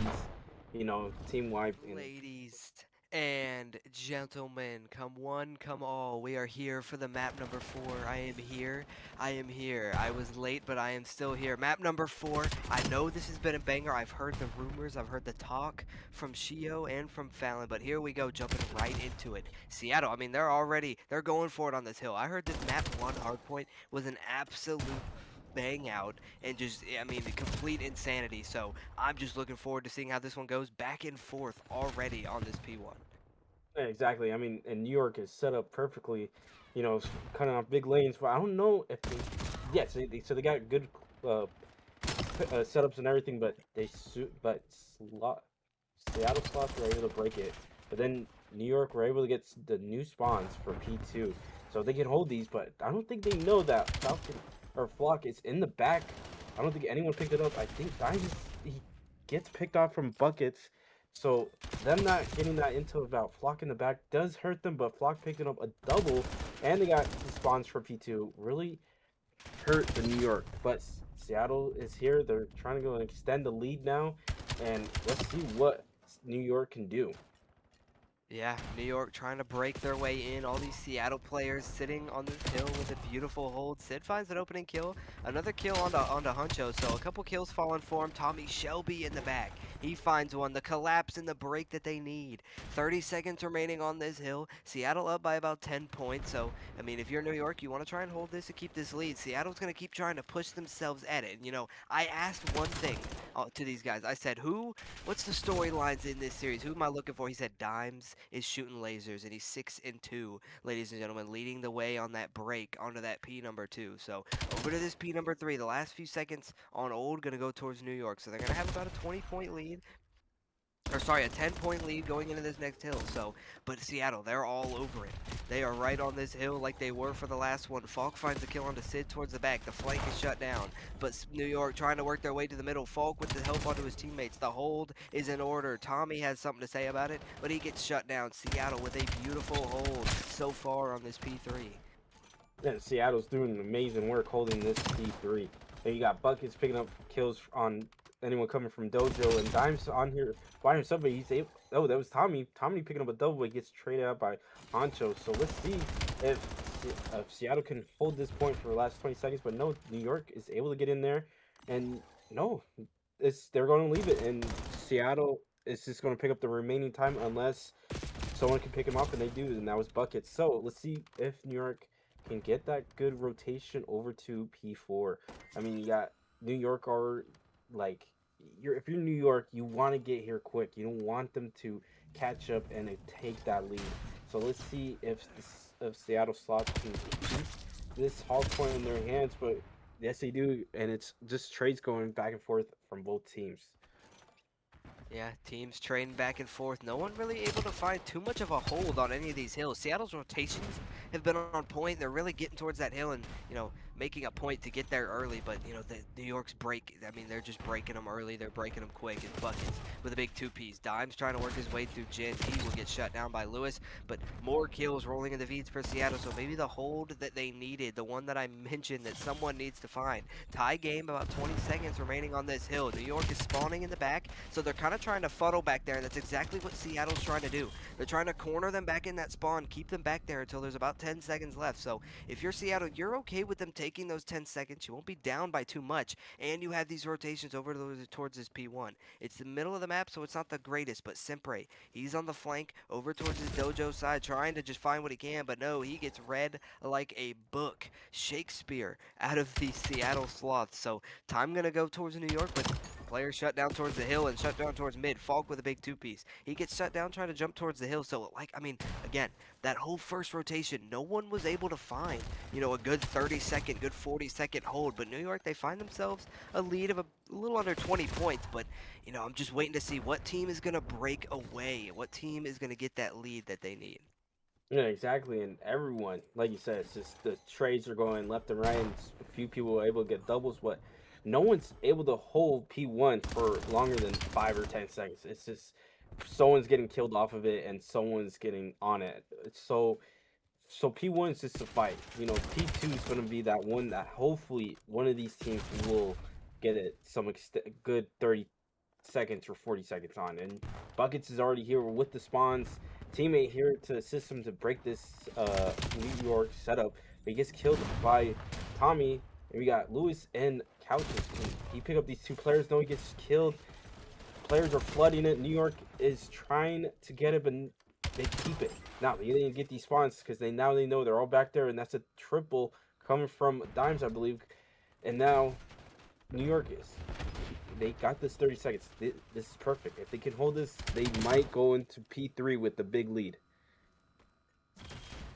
you know, team wide. Ladies and gentlemen, come one, come all. We are here for the map number 4. I am here. I am here. I was late, but I am still here. Map number 4. I know this has been a banger. I've heard the rumors. I've heard the talk from Shio and from Fallon, but here we go, jumping right into it. Seattle, I mean, they're going for it on this hill. I heard this map 1 hardpoint was an absolute bang out and just, I mean, complete insanity. So I'm just looking forward to seeing how this one goes. Back and forth already on this P1. Yeah, exactly. I mean, and New York is set up perfectly, you know, cutting off big lanes. But I don't know if they, yes, so they got good setups and everything, but Seattle Sloths were able to break it. But then New York were able to get the new spawns for P2, so they can hold these. But I don't think they know that Falcon or Flock is in the back. I don't think anyone picked it up. I think he gets picked off from Buckets. So them not getting that intel about Flock in the back does hurt them, but Flock picked it up a double, and they got the spawns for P2. Really hurt the New York. But Seattle is here. They're trying to go and extend the lead now, and let's see what New York can do. Yeah, New York trying to break their way in. All these Seattle players sitting on this hill with a beautiful hold. Sid finds an opening kill. Another kill onto Huncho. So a couple kills falling for him. Tommy Shelby in the back. He finds one. The collapse and the break that they need. 30 seconds remaining on this hill. Seattle up by about 10 points. So, I mean, if you're New York, you want to try and hold this and keep this lead. Seattle's going to keep trying to push themselves at it. And, you know, I asked one thing to these guys. I said, what's the storylines in this series? Who am I looking for? He said Dimes is shooting lasers, and he's 6-2, ladies and gentlemen, leading the way on that break onto that P number 2. So over to this P number 3. The last few seconds on old gonna go towards New York, so they're gonna have about a 20-point lead. Or sorry, a 10-point lead going into this next hill. So, but Seattle, they're all over it. They are right on this hill like they were for the last one. Falk finds the kill onto Sid towards the back. The flank is shut down. But New York trying to work their way to the middle. Falk with the help onto his teammates. The hold is in order. Tommy has something to say about it, but he gets shut down. Seattle with a beautiful hold so far on this P3. Yeah, Seattle's doing amazing work holding this P3. And you got Buckets picking up kills on anyone coming from Dojo, and Dimes on here by himself, but he's able, oh, that was Tommy. Tommy picking up a double, but gets traded out by Hancho. So let's see if Seattle can hold this point for the last 20 seconds, but no, New York is able to get in there, and no, they're going to leave it, and Seattle is just going to pick up the remaining time unless someone can pick him up, and they do, and that was buckets. So let's see if New York can get that good rotation over to P4. I mean, you got New York are like if you're New York, you want to get here quick. You don't want them to catch up and take that lead. So let's see if Seattle Sloths can keep this hard point in their hands, but yes, they do, and it's just trades going back and forth from both teams. Yeah, teams trading back and forth. No one really able to find too much of a hold on any of these hills. Seattle's rotations have been on point. They're really getting towards that hill and, making a point to get there early. But, the New York's they're just breaking them early. They're breaking them quick in buckets with a big two-piece. Dimes trying to work his way through Jin. He will get shut down by Lewis. But more kills rolling in the feeds for Seattle. So maybe the hold that they needed, the one that I mentioned that someone needs to find. Tie game, about 20 seconds remaining on this hill. New York is spawning in the back, so they're kind of trying to funnel back there, and that's exactly what Seattle's trying to do. They're trying to corner them back in that spawn, keep them back there until there's about 10 seconds left. So if you're Seattle, you're okay with them taking those 10 seconds. You won't be down by too much, and you have these rotations over towards this P1. It's the middle of the map, so it's not the greatest, but Sempre, he's on the flank over towards his dojo side, trying to just find what he can, but no, he gets read like a book. Shakespeare out of the Seattle Sloths. So time gonna go towards New York, but player shut down towards the hill and shut down towards mid. Falk with a big two-piece. He gets shut down trying to jump towards the hill. So, again, that whole first rotation, no one was able to find, a good 30-second, good 40-second hold. But New York, they find themselves a lead of a little under 20 points. But, I'm just waiting to see what team is going to break away. What team is going to get that lead that they need. Yeah, exactly. And everyone, like you said, it's just the trades are going left and right. And a few people are able to get doubles, but no one's able to hold P1 for longer than 5 or 10 seconds. It's just someone's getting killed off of it and someone's getting on it. So P1 is just a fight. P2 is going to be that one that hopefully one of these teams will get it some good 30 seconds or 40 seconds on. And Buckets is already here with the spawns. Teammate here to assist him to break this New York setup. But he gets killed by Tommy. And we got Lewis and Couches. He picked up these two players. No, he gets killed. Players are flooding it. New York is trying to get it, but they keep it. Now, they didn't get these spawns because they know they're all back there. And that's a triple coming from Dimes, I believe. And now New York they got this 30 seconds. This is perfect. If they can hold this, they might go into P3 with the big lead.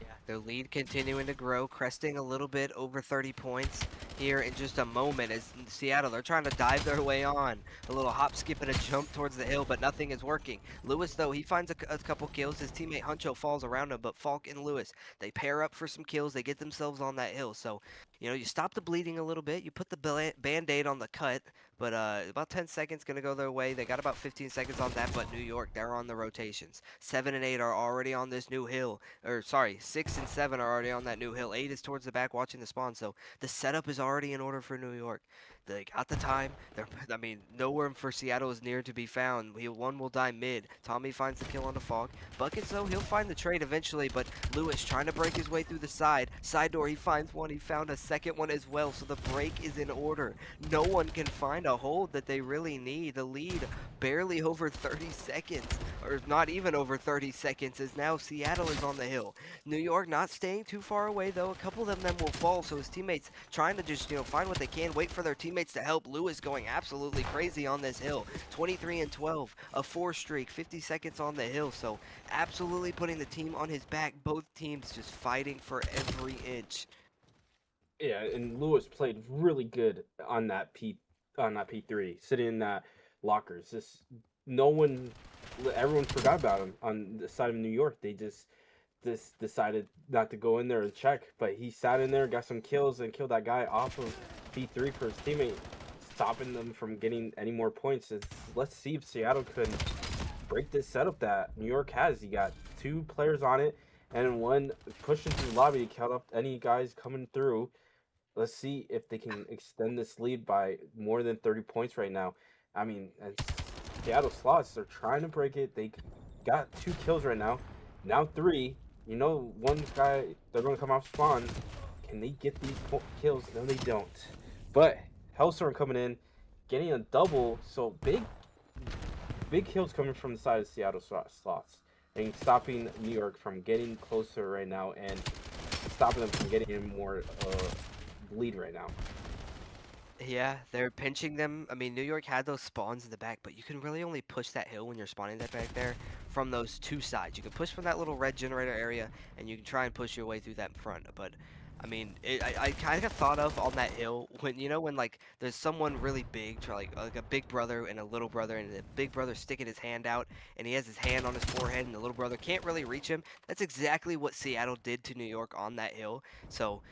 Yeah, their lead continuing to grow, cresting a little bit over 30 points here in just a moment as Seattle, they're trying to dive their way on. A little hop, skip, and a jump towards the hill, but nothing is working. Lewis, though, he finds a couple kills. His teammate Huncho falls around him, but Falk and Lewis, they pair up for some kills. They get themselves on that hill. So, you stop the bleeding a little bit. You put the Band-Aid on the cut, but about 10 seconds going to go their way. They got about 15 seconds on that, but New York, they're on the rotations. 7 and 8 are already on this new hill. 6 and 7 are already on that new hill. 8 is towards the back watching the spawn, so the setup is already in order for New York. They got the time. Nowhere for Seattle is near to be found. One will die mid. Tommy finds the kill on the Fog. Buckets, though, he'll find the trade eventually, but Lewis trying to break his way through the side. Side door, he finds one. He found a second one as well, so the break is in order. No one can find a hold that they really need. The lead barely over 30 seconds, or not even over 30 seconds, as now Seattle is on the hill. New York not staying too far away, though. A couple of them will fall, so his teammates trying to just, find what they can, wait for their teammates to help. Lewis going absolutely crazy on this hill. 23 and 12, a 4 streak, 50 seconds on the hill, so absolutely putting the team on his back. Both teams just fighting for every inch. Yeah, and Lewis played really good on that P3, sitting in that lockers. Everyone forgot about him on the side of New York. They just decided not to go in there and check, but he sat in there, got some kills, and killed that guy off of P3 for his teammate, stopping them from getting any more points. Let's see if Seattle could break this setup that New York has. You got 2 players on it, and one pushing through the lobby to count up any guys coming through. Let's see if they can extend this lead by more than 30 points right now. I mean, Seattle Sloths are trying to break it. They got 2 kills right now. Now 3. You know, one guy, they're going to come off spawn. Can they get these kills? No, they don't. But Hellstorm coming in, getting a double. So big kills coming from the side of Seattle Sloths. And stopping New York from getting closer right now and stopping them from getting in more lead right now. Yeah, they're pinching them. I mean, New York had those spawns in the back, but you can really only push that hill when you're spawning that back there from those two sides. You can push from that little red generator area, and you can try and push your way through that front. But I mean, I kind of thought of on that hill when when like there's someone really big, like a big brother and a little brother, and the big brother sticking his hand out, and he has his hand on his forehead, and the little brother can't really reach him. That's exactly what Seattle did to New York on that hill. So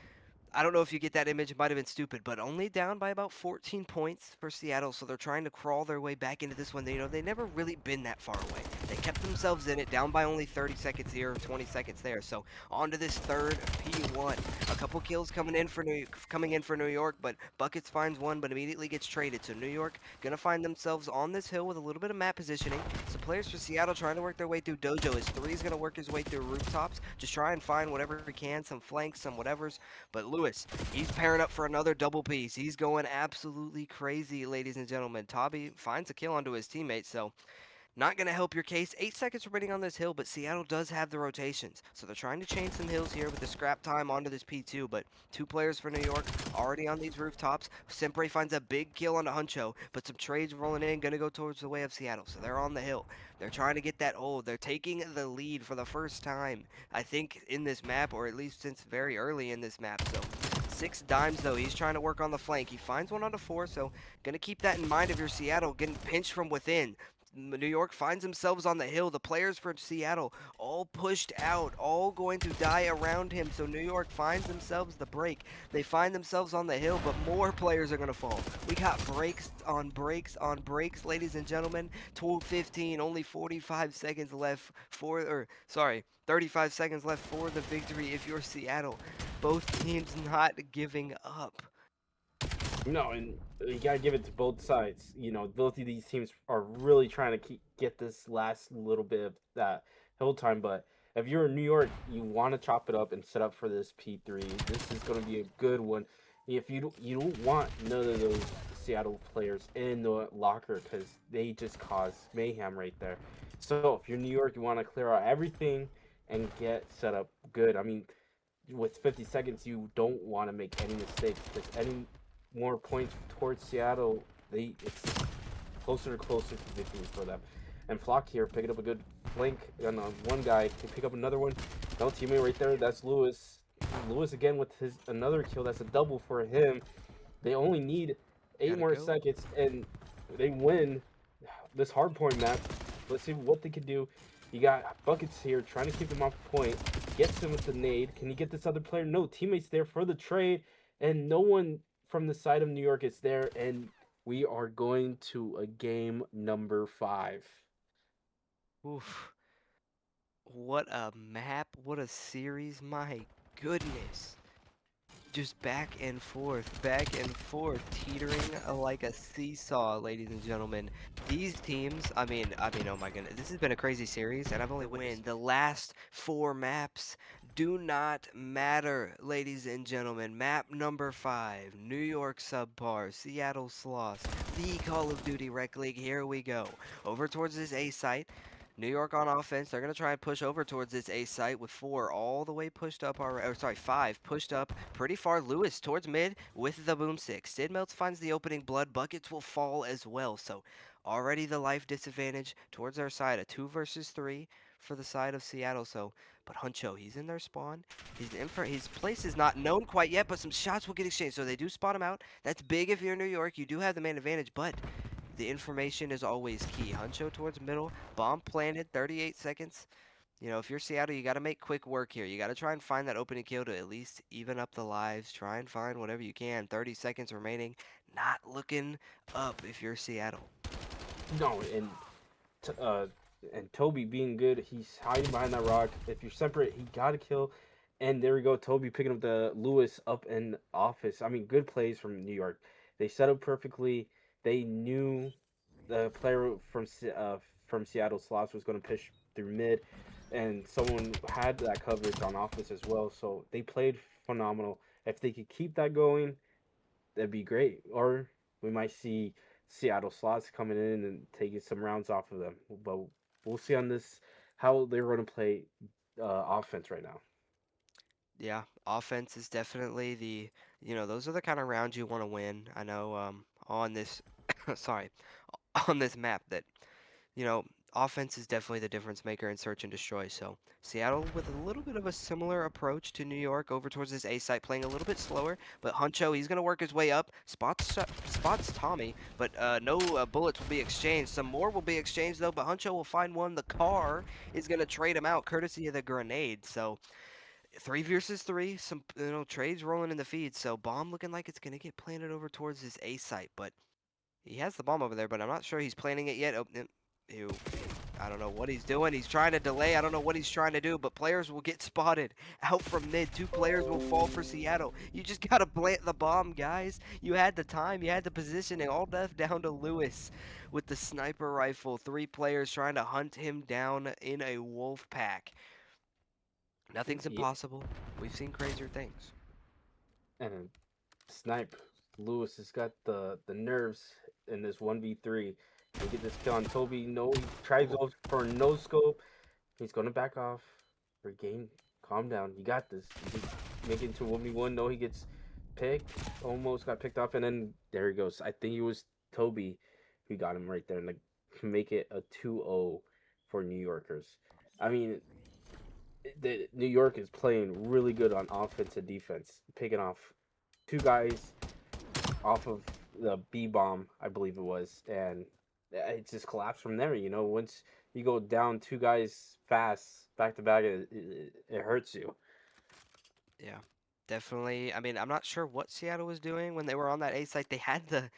I don't know if you get that image, it might have been stupid, but only down by about 14 points for Seattle, so they're trying to crawl their way back into this one. They never really been that far away. They kept themselves in it, down by only 30 seconds here, 20 seconds there. So on to this third P1. A couple kills coming in for New York, but Buckets finds one, but immediately gets traded. So New York gonna find themselves on this hill with a little bit of map positioning. Some players for Seattle trying to work their way through Dojo. His three's gonna work his way through rooftops, just try and find whatever he can, some flanks, some whatevers. But Lewis, he's pairing up for another double piece. He's going absolutely crazy, ladies and gentlemen. Tobby finds a kill onto his teammate, so not going to help your case. 8 seconds remaining on this hill, but Seattle does have the rotations. So they're trying to chain some hills here with the scrap time onto this P2, but two players for New York already on these rooftops. Sempre finds a big kill onto Huncho, but some trades rolling in, going to go towards the way of Seattle. So they're on the hill. They're trying to get that hold. They're taking the lead for the first time, I think, in this map, or at least since very early in this map. So 6 dimes, though. He's trying to work on the flank. He finds one onto 4, so going to keep that in mind if you're Seattle, getting pinched from within. New York finds themselves on the hill. The players for Seattle all pushed out, all going to die around him. So New York finds themselves the break. They find themselves on the hill, but more players are going to fall. We got breaks on breaks on breaks, ladies and gentlemen. 12:15, only 45 seconds left for, or sorry, 35 seconds left for the victory if you're Seattle. Both teams not giving up. No, and you gotta give it to both sides. You know, both of these teams are really trying to get this last little bit of that hill time. But if you're in New York, you want to chop it up and set up for this P3. This is going to be a good one. If you don't want none of those Seattle players in the locker because they just cause mayhem right there. So if you're New York, you want to clear out everything and get set up good. I mean, with 50 seconds, you don't want to make any mistakes because any more points towards Seattle, it's closer and closer to victory for them. And Flock here picking up a good flank on one guy to pick up another one. No teammate right there. That's Lewis. Lewis again with his another kill. That's a double for him. They only need 8 Gotta more go. seconds and they win this hardpoint map. Let's see what they can do. You got Buckets here trying to keep him off point. Gets him with the nade. Can he get this other player? No, teammates there for the trade. And no one from the side of New York is there. And we are going to a game number 5. Oof. What a map. What a series. My goodness. Just back and forth, teetering like a seesaw, ladies and gentlemen. These teams, oh my goodness, this has been a crazy series, and I've only witnessed the last 4 maps do not matter, ladies and gentlemen. Map number 5, New York SubPar, Seattle Sloths, the Call of Duty Rec League. Here we go. Over towards this A site. New York on offense. They're going to try and push over towards this A site with 4 all the way pushed up, or sorry, 5 pushed up pretty far. Lewis towards mid with the boomstick. Sid Melts finds the opening. Blood buckets will fall as well. So already the life disadvantage towards our side. A 2 versus 3 for the side of Seattle. So, but Huncho, he's in their spawn. He's in for his place is not known quite yet, but some shots will get exchanged. So they do spot him out. That's big if you're New York. You do have the man advantage, but the information is always key. Huncho towards middle. Bomb planted. 38 seconds. You know, if you're Seattle, you got to make quick work here. You got to try and find that opening kill to at least even up the lives. Try and find whatever you can. 30 seconds remaining. Not looking up if you're Seattle. No, t- uh, and Toby being good, he's hiding behind that rock. If you're separate, he got a kill. And there we go, Toby picking up the Lewis up in office. I mean, good plays from New York. They set up perfectly. They knew the player from Seattle Sloths was going to push through mid. and someone had that coverage on offense as well. So they played phenomenal. If they could keep that going, that'd be great. Or we might see Seattle Sloths coming in and taking some rounds off of them. But we'll see on this how they're going to play offense right now. Yeah, offense is definitely those are the kind of rounds you want to win. I know on this, sorry, on this map that, you know, offense is definitely the difference maker in search and destroy. So Seattle with a little bit of a similar approach to New York over towards this A site, playing a little bit slower. But Huncho, he's gonna work his way up, spots Tommy, but no bullets will be exchanged. Some more will be exchanged though, but Huncho will find one. The car is gonna trade him out, courtesy of the grenade. So 3 versus 3, some trades rolling in the feed. So bomb looking like it's gonna get planted over towards this A site, but he has the bomb over there, but I'm not sure he's planning it yet. Oh, ew. I don't know what he's doing. He's trying to delay. I don't know what he's trying to do, but players will get spotted out from mid. 2 players will fall for Seattle. You just got to plant the bomb, guys. You had the time. You had the positioning. All death down to Lewis with the sniper rifle. 3 players trying to hunt him down in a wolf pack. Nothing's Yeah, impossible. We've seen crazier things. and Snipe Lewis has got the nerves in this 1v3. He get this kill on Toby. No, he tries Oh, go for a no scope. He's gonna back off. Regain. Calm down. You got this. You can make it into 1v1. No, he gets picked. Almost got picked off, and then there he goes. I think it was Toby who got him right there, and like make it a 2-0 for New Yorkers. I mean, the New York is playing really good on offense and defense, picking off 2 guys off of the B bomb, I believe it was, and it just collapsed from there. You know, once you go down 2 guys fast back to back, it hurts you. yeah, definitely. I mean, I'm not sure what Seattle was doing when they were on that A site. They had the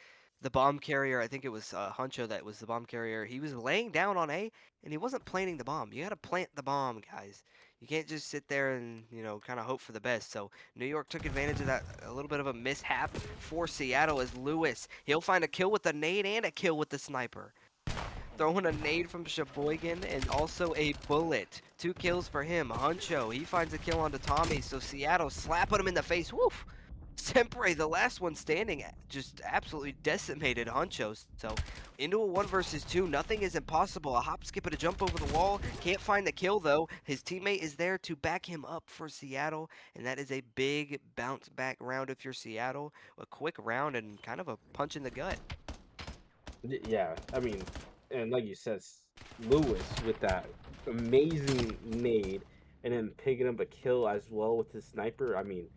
bomb carrier. I think it was Huncho that was the bomb carrier. He was laying down on A, and he wasn't planting the bomb. You got to plant the bomb, guys. You can't just sit there and kind of hope for the best. So New York took advantage of that, a little bit of a mishap for Seattle as Lewis. He'll find a kill with the nade and a kill with the sniper. Throwing a nade from Sheboygan and also a bullet. 2 kills for him. Huncho, he finds a kill onto Tommy, so Seattle slapping him in the face. Woof! Sempre, the last one standing, just absolutely decimated Huncho. So into a 1 versus 2, nothing is impossible. A hop, skip, and a jump over the wall. Can't find the kill though. His teammate is there to back him up for Seattle, and that is a big bounce back round if you're Seattle. A quick round and kind of a punch in the gut. Yeah, I mean, and like you said, Lewis with that amazing nade, and then picking up a kill as well with his sniper. I mean,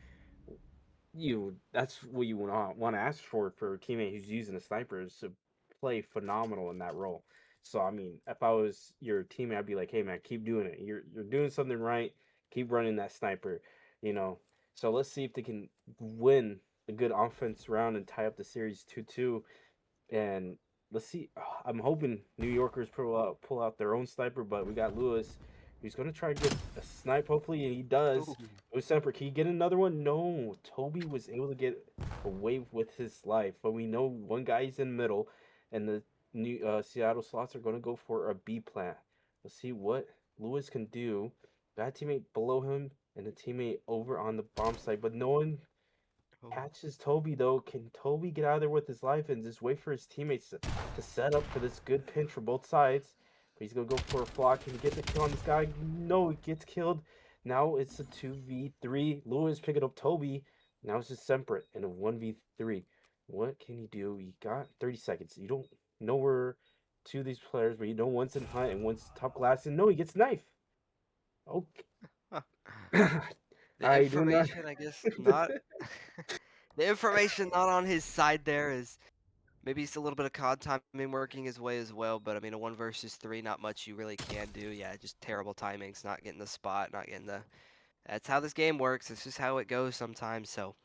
that's what you want to ask for a teammate who's using a sniper is to play phenomenal in that role. So I mean, if I was your teammate, I'd be like, hey man, keep doing it. You're doing something right. Keep running that sniper. You know. So let's see if they can win a good offense round and tie up the series 2-2. And let's see. I'm hoping New Yorkers pull out their own sniper, but we got Lewis, who's gonna try to get a snipe. Hopefully, and he does. Ooh. With Semper, can he get another one? No. Toby was able to get away with his life, but we know one guy is in the middle, and the new Seattle Sloths are gonna go for a B plant. Let's see what Lewis can do. Got a teammate below him and a teammate over on the bomb site, but no one Oh. catches Toby though. Can Toby get out of there with his life and just wait for his teammates to set up for this good pinch for both sides? But he's gonna go for a flock. Can he get the kill on this guy? No, he gets killed. Now it's a 2v3. Lewis picking up Toby. Now it's just Semper in a 1v3. What can he do? He got 30 seconds. You don't know where two of these players, but you know one's in hunt and one's top glass. And no, he gets knife. Okay. The I do not. information, I guess, not the information not on his side there is maybe it's a little bit of COD timing working his way as well, but I mean a 1 versus 3, not much you really can do. Yeah, just terrible timings, not getting the spot, not getting the. That's how this game works. It's just how it goes sometimes. So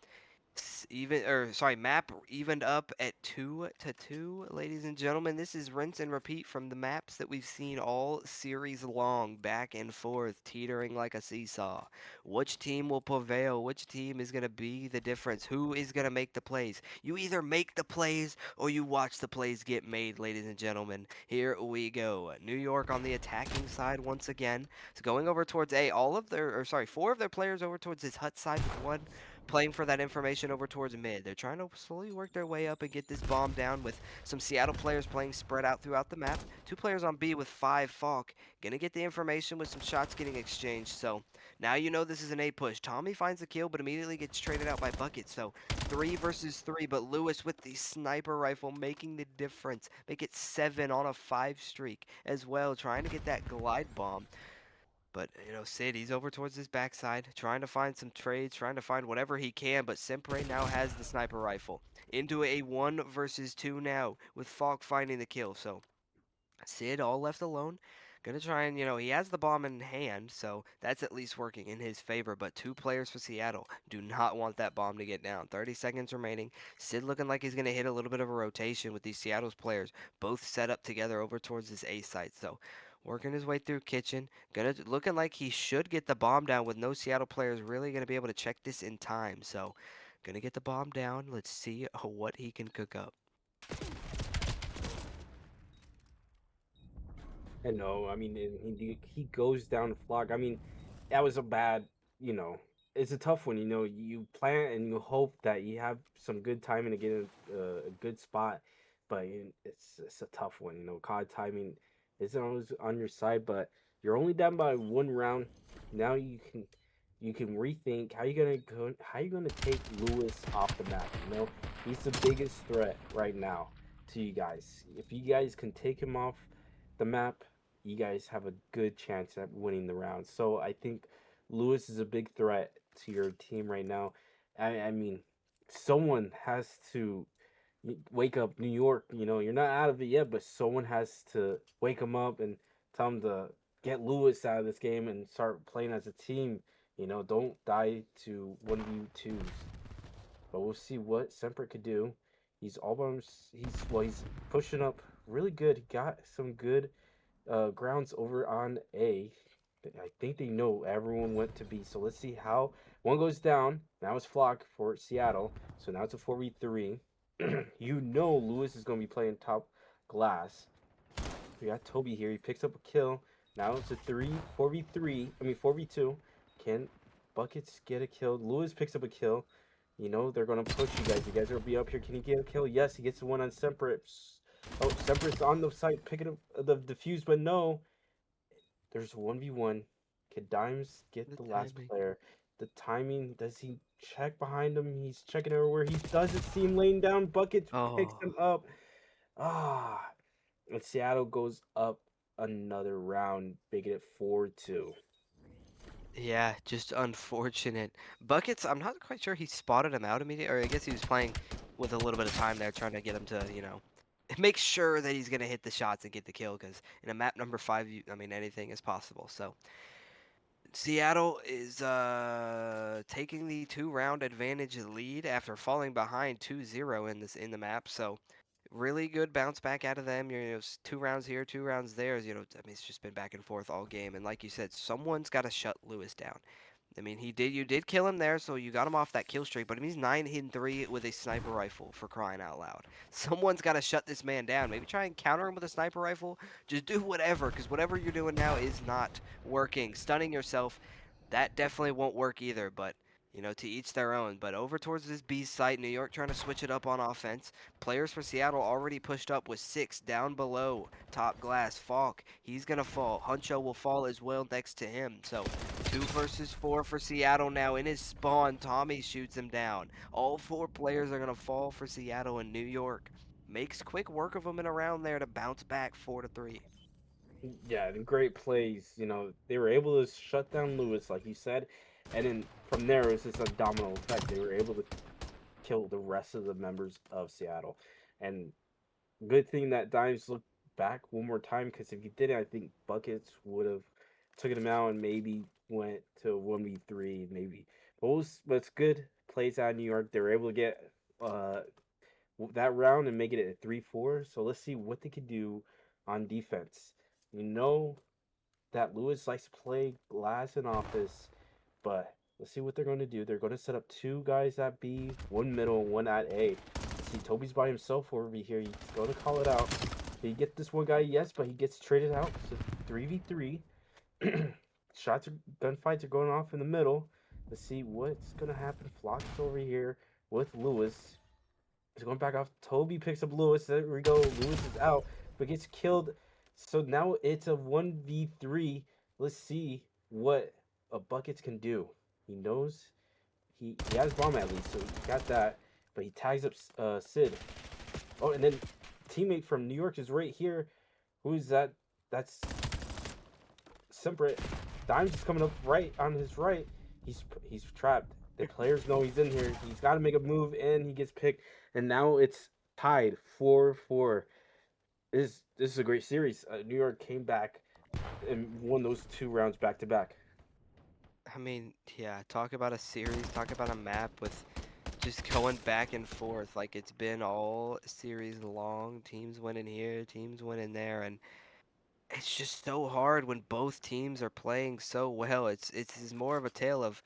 Map evened up at 2-2, ladies and gentlemen. This is rinse and repeat from the maps that we've seen all series long, back and forth, teetering like a seesaw. Which team will prevail? Which team is going to be the difference? Who is going to make the plays? You either make the plays or you watch the plays get made, ladies and gentlemen. Here we go. New York on the attacking side once again. It's going over towards A. Four of their players over towards his hut side with one playing for that information over towards mid. They're trying to slowly work their way up and get this bomb down with some Seattle players playing spread out throughout the map. Two players on B with 5 Falk. Gonna get the information with some shots getting exchanged. So now you know this is an A push. Tommy finds the kill but immediately gets traded out by Bucket. So 3 versus 3, but Lewis with the sniper rifle making the difference. Make it 7 on a 5 streak as well, trying to get that glide bomb. But, Sid, he's over towards his backside, trying to find some trades, trying to find whatever he can, but Sempre now has the sniper rifle. Into a 1 versus 2 now, with Falk finding the kill, so Sid all left alone. Gonna try and, he has the bomb in hand, so that's at least working in his favor, but 2 players for Seattle do not want that bomb to get down. 30 seconds remaining. Sid looking like he's gonna hit a little bit of a rotation with these Seattle's players, both set up together over towards this A site, so working his way through kitchen. Looking like he should get the bomb down with no Seattle players really gonna be able to check this in time, so gonna get the bomb down. Let's see what he can cook up. I know. I mean, and he goes down Flock. I mean, that was a bad. You know, it's a tough one. You know, you plan and you hope that you have some good timing to get in a good spot, but it's a tough one. You know, COD timing isn't always on your side, but you're only down by 1 round. Now you can rethink how you gonna take Lewis off the map. You know, he's the biggest threat right now to you guys. If you guys can take him off the map, you guys have a good chance at winning the round. So I think Lewis is a big threat to your team right now. I mean, someone has to wake up New York. You know, you're not out of it yet, but someone has to wake them up and tell them to get Lewis out of this game and start playing as a team. You know, don't die to 1v2s. But we'll see what Semper could do. He's all by he's pushing up really good. He got some good grounds over on A. I think they know everyone went to B. So let's see how one goes down. Now it's Flock for Seattle. So now it's a 4v3. You know Lewis is going to be playing top glass. We got Toby here. He picks up a kill. Now it's a 4v2. Can Buckets get a kill? Lewis picks up a kill. You know, they're going to push you guys. You guys are going to be up here. Can he get a kill? Yes, he gets the one on Semper. Oh, Semper's on the site picking up the defuse, but no. There's 1v1. Can Dimes get the last player? The timing, does he check behind him? He's checking everywhere. He doesn't see him laying down. Buckets picks him up. Ah. And Seattle goes up another round, making it 4-2. Yeah, just unfortunate. Buckets, I'm not quite sure he spotted him out immediately, or I guess he was playing with a little bit of time there, trying to get him to, make sure that he's going to hit the shots and get the kill, because in a map number 5, I mean, anything is possible. So Seattle is taking the 2-round advantage lead after falling behind 2-0 in the map. So really good bounce back out of them. 2 rounds here, 2 rounds there. I mean, it's just been back and forth all game. And like you said, someone's got to shut Lewis down. I mean, you did kill him there, so you got him off that kill streak, but he's 9-3 with a sniper rifle, for crying out loud. Someone's got to shut this man down. Maybe try and counter him with a sniper rifle. Just do whatever, because whatever you're doing now is not working. Stunning yourself, that definitely won't work either, but to each their own. But over towards this B site, New York trying to switch it up on offense. Players for Seattle already pushed up with 6 down below. Top glass, Falk, he's going to fall. Huncho will fall as well next to him. So 2 versus 4 for Seattle now. In his spawn, Tommy shoots him down. All 4 players are going to fall for Seattle and New York. Makes quick work of them in a round there to bounce back 4-3. Yeah, the great plays. You know, they were able to shut down Lewis, like you said, and then from there it was just a domino effect. They were able to kill the rest of the members of Seattle, and good thing that Dimes looked back one more time, because if he didn't, I think Buckets would have taken him out and maybe went to 1v3, maybe. But it's good plays out of New York. They were able to get that round and make it a 3-4. So let's see what they could do on defense. You know that Lewis likes to play glass in office, but let's see what they're going to do. They're going to set up two guys at B, one middle, one at A. Let's see, Toby's by himself over here. He's going to call it out. Did he get this one guy? Yes, but he gets traded out. So 3v3. Gunfights are going off in the middle. Let's see what's going to happen. Flock's over here with Lewis. He's going back off. Toby picks up Lewis. There we go. Lewis is out, but gets killed. So now it's a 1v3. Let's see what a Buckets can do. He knows he has bomb at least, so he got that. But he tags up Sid. Oh, and then teammate from New York is right here. Who is that? That's Separate. Dime's just coming up right on his right. He's trapped. The players know he's in here. He's got to make a move, and he gets picked. And now it's tied 4-4. This is a great series. New York came back and won those 2 rounds back to back. I mean, yeah, talk about a series, talk about a map with just going back and forth like it's been all series long. Teams winning here, teams winning there, and it's just so hard when both teams are playing so well. It's more of a tale of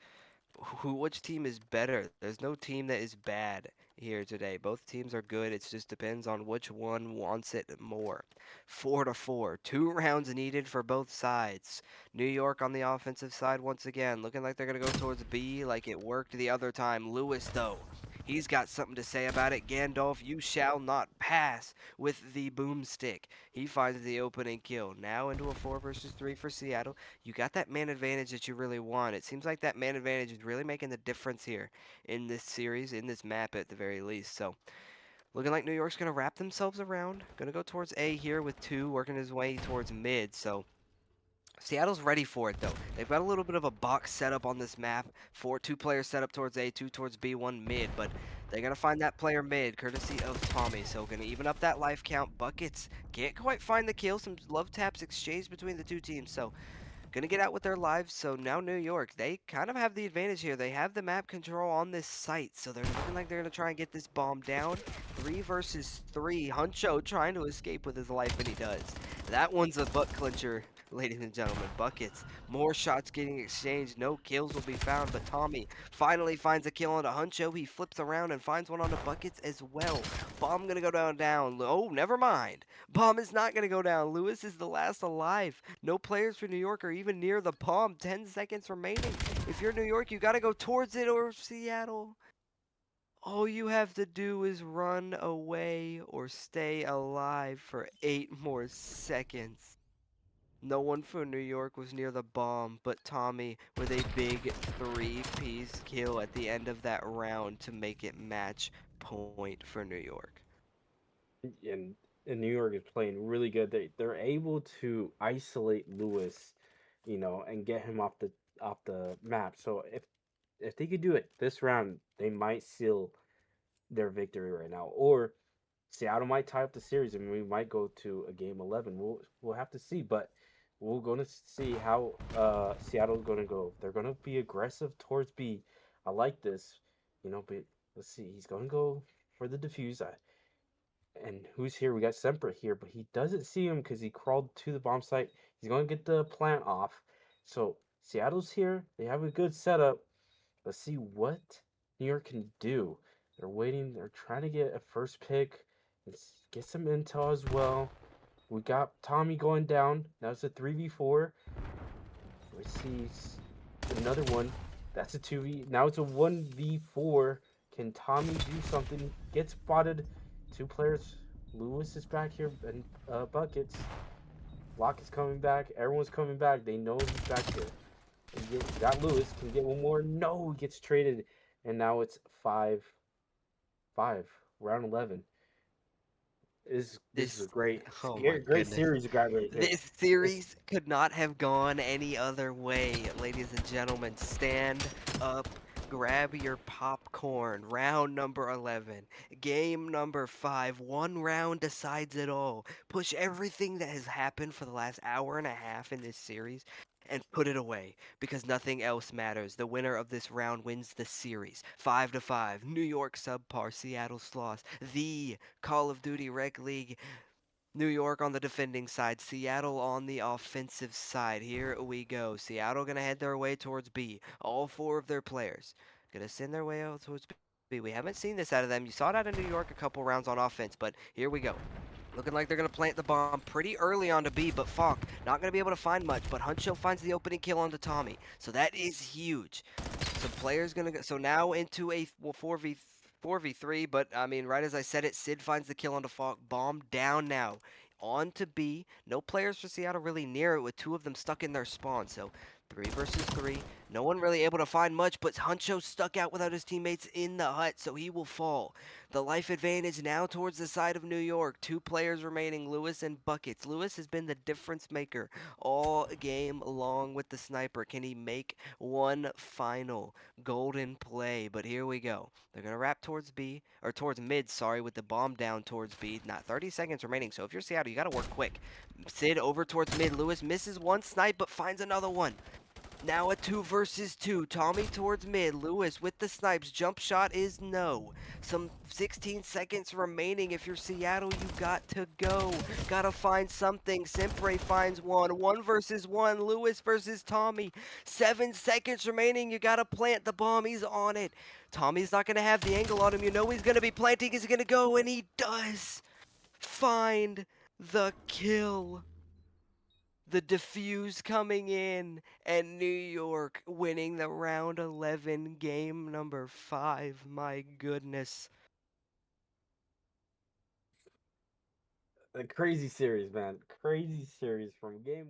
which team is better. There's no team that is bad here today. Both teams are good. It just depends on which one wants it more. 4-4. 2 rounds needed for both sides. New York on the offensive side once again, looking like they're going to go towards B like it worked the other time. Lewis, though, he's got something to say about it. Gandalf, you shall not pass with the boomstick. He finds the opening kill. Now into a 4 versus 3 for Seattle. You got that man advantage that you really want. It seems like that man advantage is really making the difference here in this series, in this map at the very least. So, looking like New York's going to wrap themselves around. Going to go towards A here with 2, working his way towards mid. So, Seattle's ready for it, though. They've got a little bit of a box setup on this map. 2 players set up towards A, 2 towards B, 1 mid. But they're going to find that player mid, courtesy of Tommy. So going to even up that life count. Buckets can't quite find the kill. Some love taps exchanged between the 2 teams. So going to get out with their lives. So now New York, they kind of have the advantage here. They have the map control on this site. So they're looking like they're going to try and get this bomb down. 3 versus 3. Huncho trying to escape with his life, and he does. That one's a butt clincher, ladies and gentlemen. Buckets. More shots getting exchanged. No kills will be found, but Tommy finally finds a kill onto Huncho. He flips around and finds one onto Buckets as well. Bomb gonna go down. Oh, never mind. Bomb is not gonna go down. Lewis is the last alive. No players for New York are even near the bomb. 10 seconds remaining. If you're New York, you gotta go towards it, or Seattle. All you have to do is run away or stay alive for 8 more seconds. No one from New York was near the bomb, but Tommy with a big 3-piece kill at the end of that round to make it match point for New York. And New York is playing really good. They're able to isolate Lewis, and get him off the map. So if they could do it this round, they might seal their victory right now. Or Seattle might tie up the series, and we might go to a game 11. We'll have to see, but we're gonna see how Seattle's gonna go. They're gonna be aggressive towards B. I like this, but let's see. He's gonna go for the defuse. And who's here? We got Semper here, but he doesn't see him because he crawled to the bomb site. He's going to get the plant off. So Seattle's here. They have a good setup. Let's see what New York can do. They're waiting. They're trying to get a first pick. Let's get some intel as well. We got Tommy going down. Now it's a 3v4. We see another one. That's a 2v. Now it's a 1v4. Can Tommy do something? Get spotted. 2 players. Lewis is back here, and Buckets. Locke is coming back. Everyone's coming back. They know he's back here. Got Lewis. Can get one more. No, he gets traded. And now it's 5-5. Round 11. This is a great, Oh my great goodness. series you got right here. This series could not have gone any other way, ladies and gentlemen. Stand up, grab your popcorn. Round number 11, game number 5. 1 round decides it all. Push everything that has happened for the last hour and a half in this series and put it away because nothing else matters. The winner of this round wins the series. 5-5. New York SubPar, Seattle Sloths, the Call of Duty Rec League. New York on the defending side, Seattle on the offensive side. Here we go. Seattle gonna head their way towards B. All 4 of their players gonna send their way out towards B. We haven't seen this out of them. You saw it out of New York a couple rounds on offense, but here we go. Looking like they're going to plant the bomb pretty early onto B, but Falk not going to be able to find much, but Huncho finds the opening kill onto Tommy. So that is huge. So players going to go, so now into a 4v3, but I mean, right as I said it, Sid finds the kill onto Falk. Bomb down now. On to B. No players for Seattle really near it with 2 of them stuck in their spawn. So 3 versus 3. No one really able to find much, but Huncho stuck out without his teammates in the hut, so he will fall. The life advantage now towards the side of New York. 2 players remaining, Lewis and Buckets. Lewis has been the difference maker all game long with the sniper. Can he make one final golden play? But here we go. They're going to wrap towards B, or towards mid, sorry, with the bomb down towards B. Not 30 seconds remaining, so if you're Seattle, you got to work quick. Sid over towards mid. Lewis misses one snipe, but finds another one. Now a 2 versus 2. Tommy towards mid. Lewis with the snipes. Jump shot is no. Some 16 seconds remaining. If you're Seattle, you got to go. Gotta find something. Sempre finds one. 1 versus 1. Lewis versus Tommy. 7 seconds remaining. You gotta plant the bomb. He's on it. Tommy's not gonna have the angle on him. You know he's gonna be planting. He's gonna go, and he does find the kill. The defuse coming in, and New York winning the round 11 game number 5. My goodness. A crazy series, man. Crazy series from game